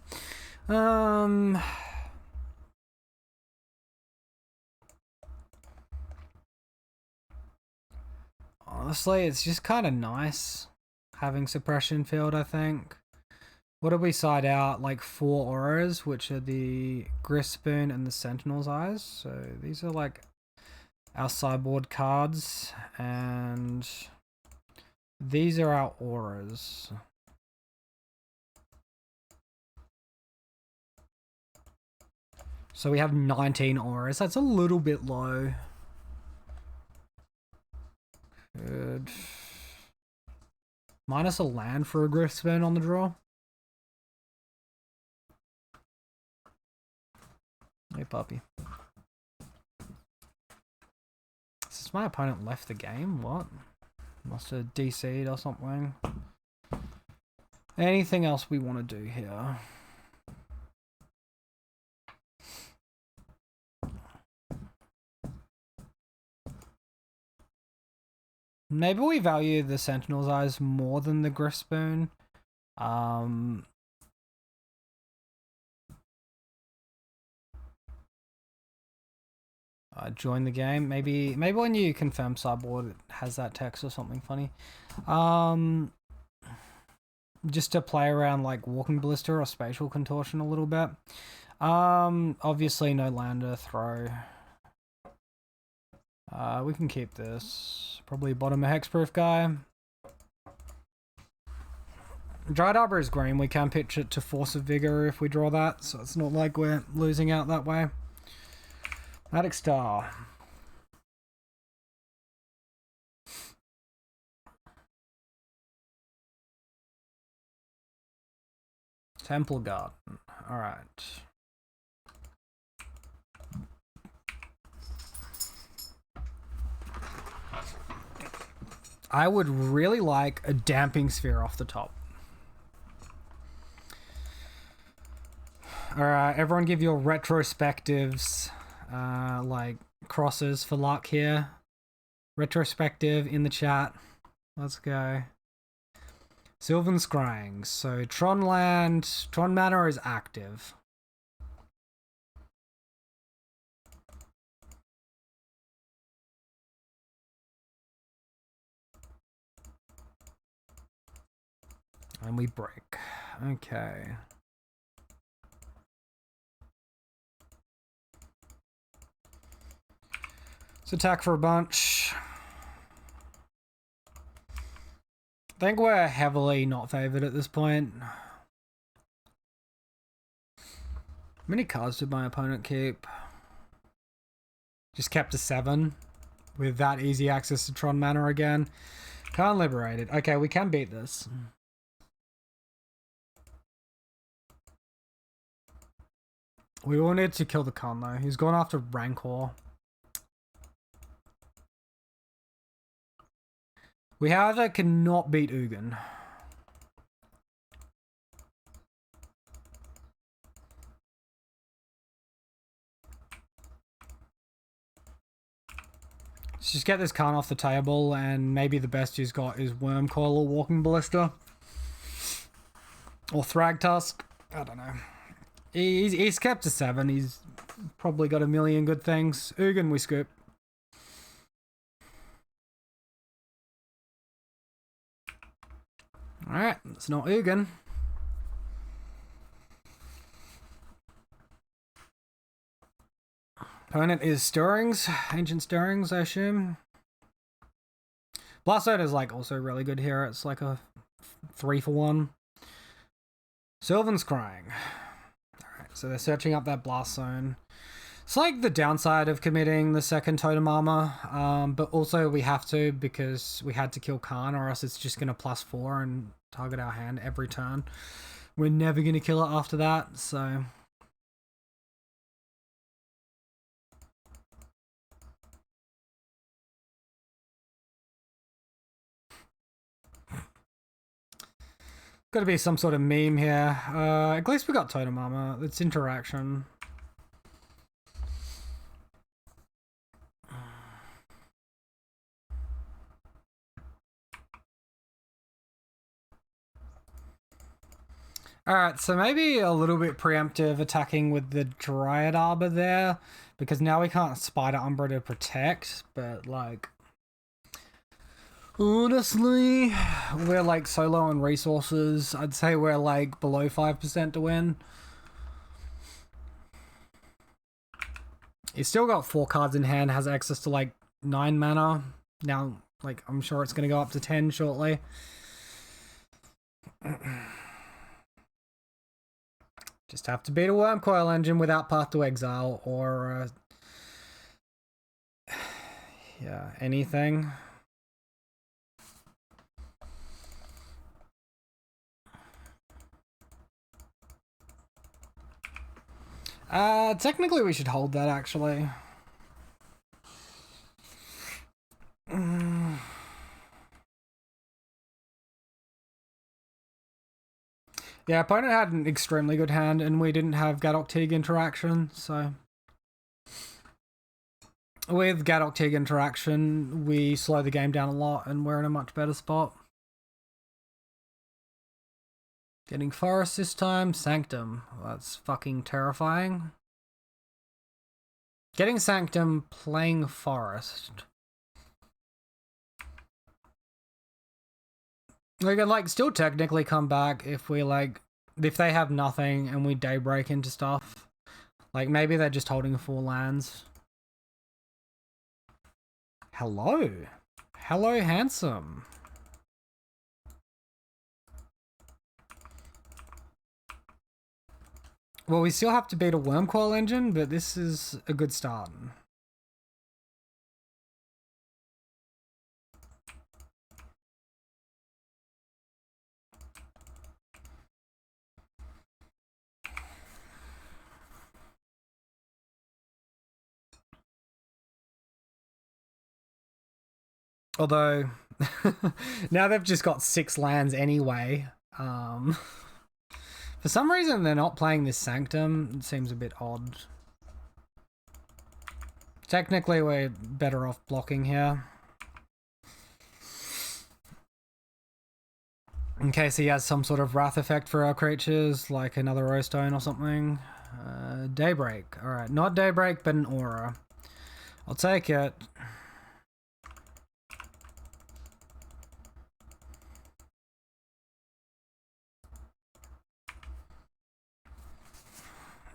Honestly, it's just kind of nice having Suppression Field, I think. What did we side out? Like 4 auras, which are the Grispoon and the Sentinel's Eyes. So these are like our sideboard cards, and these are our auras. So we have 19 auras. That's a little bit low. Good. Minus a land for a Grispoon on the draw. Hey, puppy. Since my opponent left the game, what? Must have DC'd or something. Anything else we want to do here? Maybe we value the Sentinel's Eyes more than the Grispoon. Join the game. Maybe when you confirm sideboard, it has that text or something funny. Just to play around like Walking Blister or Spatial Contortion a little bit. Obviously no lander throw. We can keep this. Probably bottom a hexproof guy. Dried Arbor is green. We can pitch it to Force of Vigor if we draw that, so it's not like we're losing out that way. Attic Star. Temple Garden. Alright. I would really like a Damping Sphere off the top. Alright, everyone give your retrospectives, like, crosses for luck here. Retrospective in the chat. Let's go. Sylvan Scryangs. So, Tron Land, Tron Manor is active. And we break. Okay. Let's attack for a bunch. I think we're heavily not favored at this point. How many cards did my opponent keep? Just kept a 7 with that easy access to Tron Manor again. Can't liberate it. Okay, we can beat this. We will need to kill the con though. He's gone after Rancor. We, however, cannot beat Ugin. Let's just get this Khan off the table, and maybe the best he's got is Worm Coil or Walking Ballista. Or Thrag Tusk. I don't know. He's kept to 7. He's probably got a million good things. Ugin we scoop. Alright, it's not Ugin. Opponent is Stirrings. Ancient Stirrings, I assume. Blast Zone is like also really good here. It's like a 3-for-1. Sylvan's Crying. Alright, so they're searching up that Blast Zone. It's like the downside of committing the second Totem Armor, but also we have to because we had to kill Khan, or else it's just going to +4 and target our hand every turn. We're never going to kill it after that, so... Got to be some sort of meme here. At least we got Totem Armor. It's interaction. Alright, so maybe a little bit preemptive attacking with the Dryad Arbor there, because now we can't Spider Umbra to protect, but like... honestly, we're like so low on resources. I'd say we're like below 5% to win. He's still got 4 cards in hand, has access to like 9 mana. Now, like, I'm sure it's going to go up to 10 shortly. Just have to beat a Worm Coil engine without Path to Exile or... yeah, anything. Technically we should hold that, actually. Yeah, opponent had an extremely good hand, and we didn't have Gadok Teeg interaction, so... with Gadok Teeg interaction, we slow the game down a lot, and we're in a much better spot. Getting Forest this time. Sanctum. Well, that's fucking terrifying. Getting Sanctum, playing Forest. We can, like, still technically come back if we, like... if they have nothing and we Daybreak into stuff. Like, maybe they're just holding 4 lands. Hello. Hello, handsome. Well, we still have to beat a Worm Coil engine, but this is a good start. Although, now they've just got 6 lands anyway. For some reason, they're not playing this Sanctum. It seems a bit odd. Technically, we're better off blocking here. In case he has some sort of wrath effect for our creatures, like another Rowstone or something. Daybreak. Alright, not Daybreak, but an Aura. I'll take it.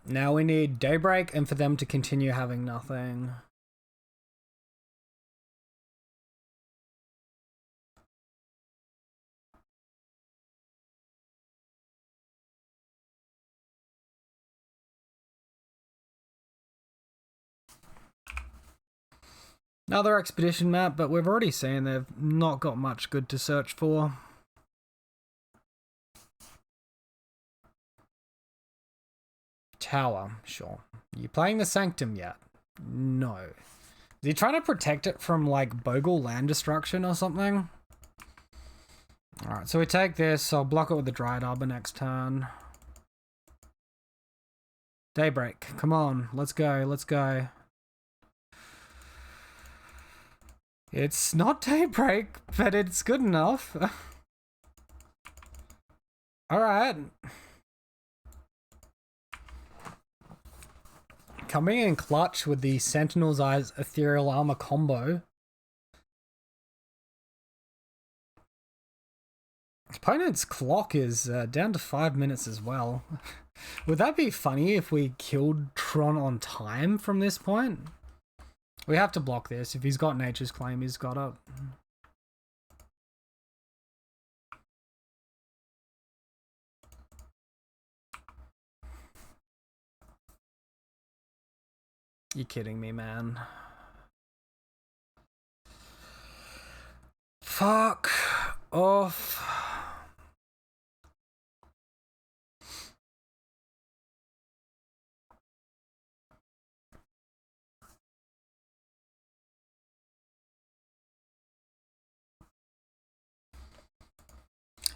Now we need Daybreak and for them to continue having nothing. Another expedition map, but we've already seen they've not got much good to search for. Tower, sure. Are you playing the Sanctum yet? No. Is he trying to protect it from, like, Bogle land destruction or something? Alright, so we take this. I'll block it with the Dryad Arbor next turn. Daybreak. Come on. Let's go. Let's go. It's not Daybreak, but it's good enough. Alright. Coming in clutch with the Sentinel's Eyes Ethereal Armor combo. Opponent's clock is down to 5 minutes as well. Would that be funny if we killed Tron on time from this point? We have to block this. If he's got Nature's Claim, he's got it. You're kidding me, man. Fuck off.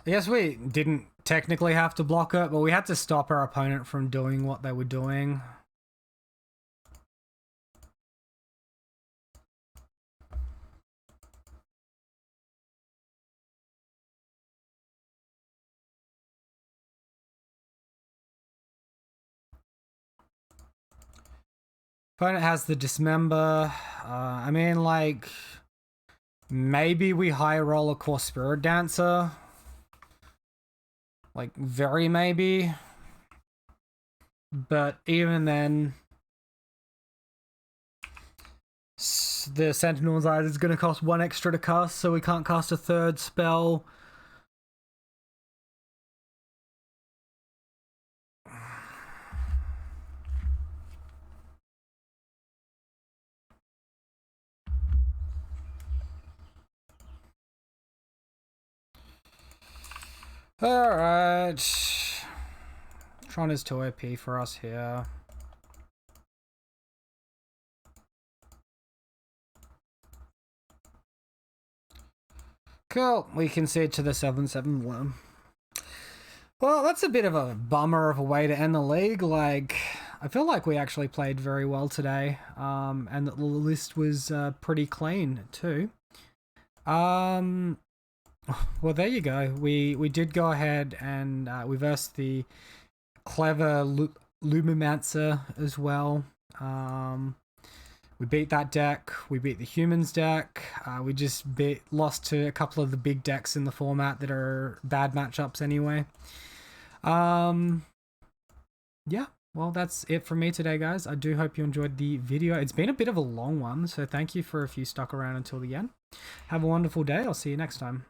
I guess we didn't technically have to block it, but we had to stop our opponent from doing what they were doing. Opponent has the Dismember. I mean, like, maybe we high roll a Core Spirit Dancer. Like, very maybe. But even then, the Sentinel's Eyes is going to cost 1 extra to cast, so we can't cast a third spell. Alright. Tron is too OP for us here. Cool, we concede to the 7/7 worm. Well, that's a bit of a bummer of a way to end the league. Like, I feel like we actually played very well today, and the list was pretty clean too. Well, there you go. We did go ahead and we versed the clever Lumimancer as well. We beat that deck. We beat the humans deck. We just lost to a couple of the big decks in the format that are bad matchups anyway. Yeah, well, that's it from me today, guys. I do hope you enjoyed the video. It's been a bit of a long one, so thank you for if you stuck around until the end. Have a wonderful day. I'll see you next time.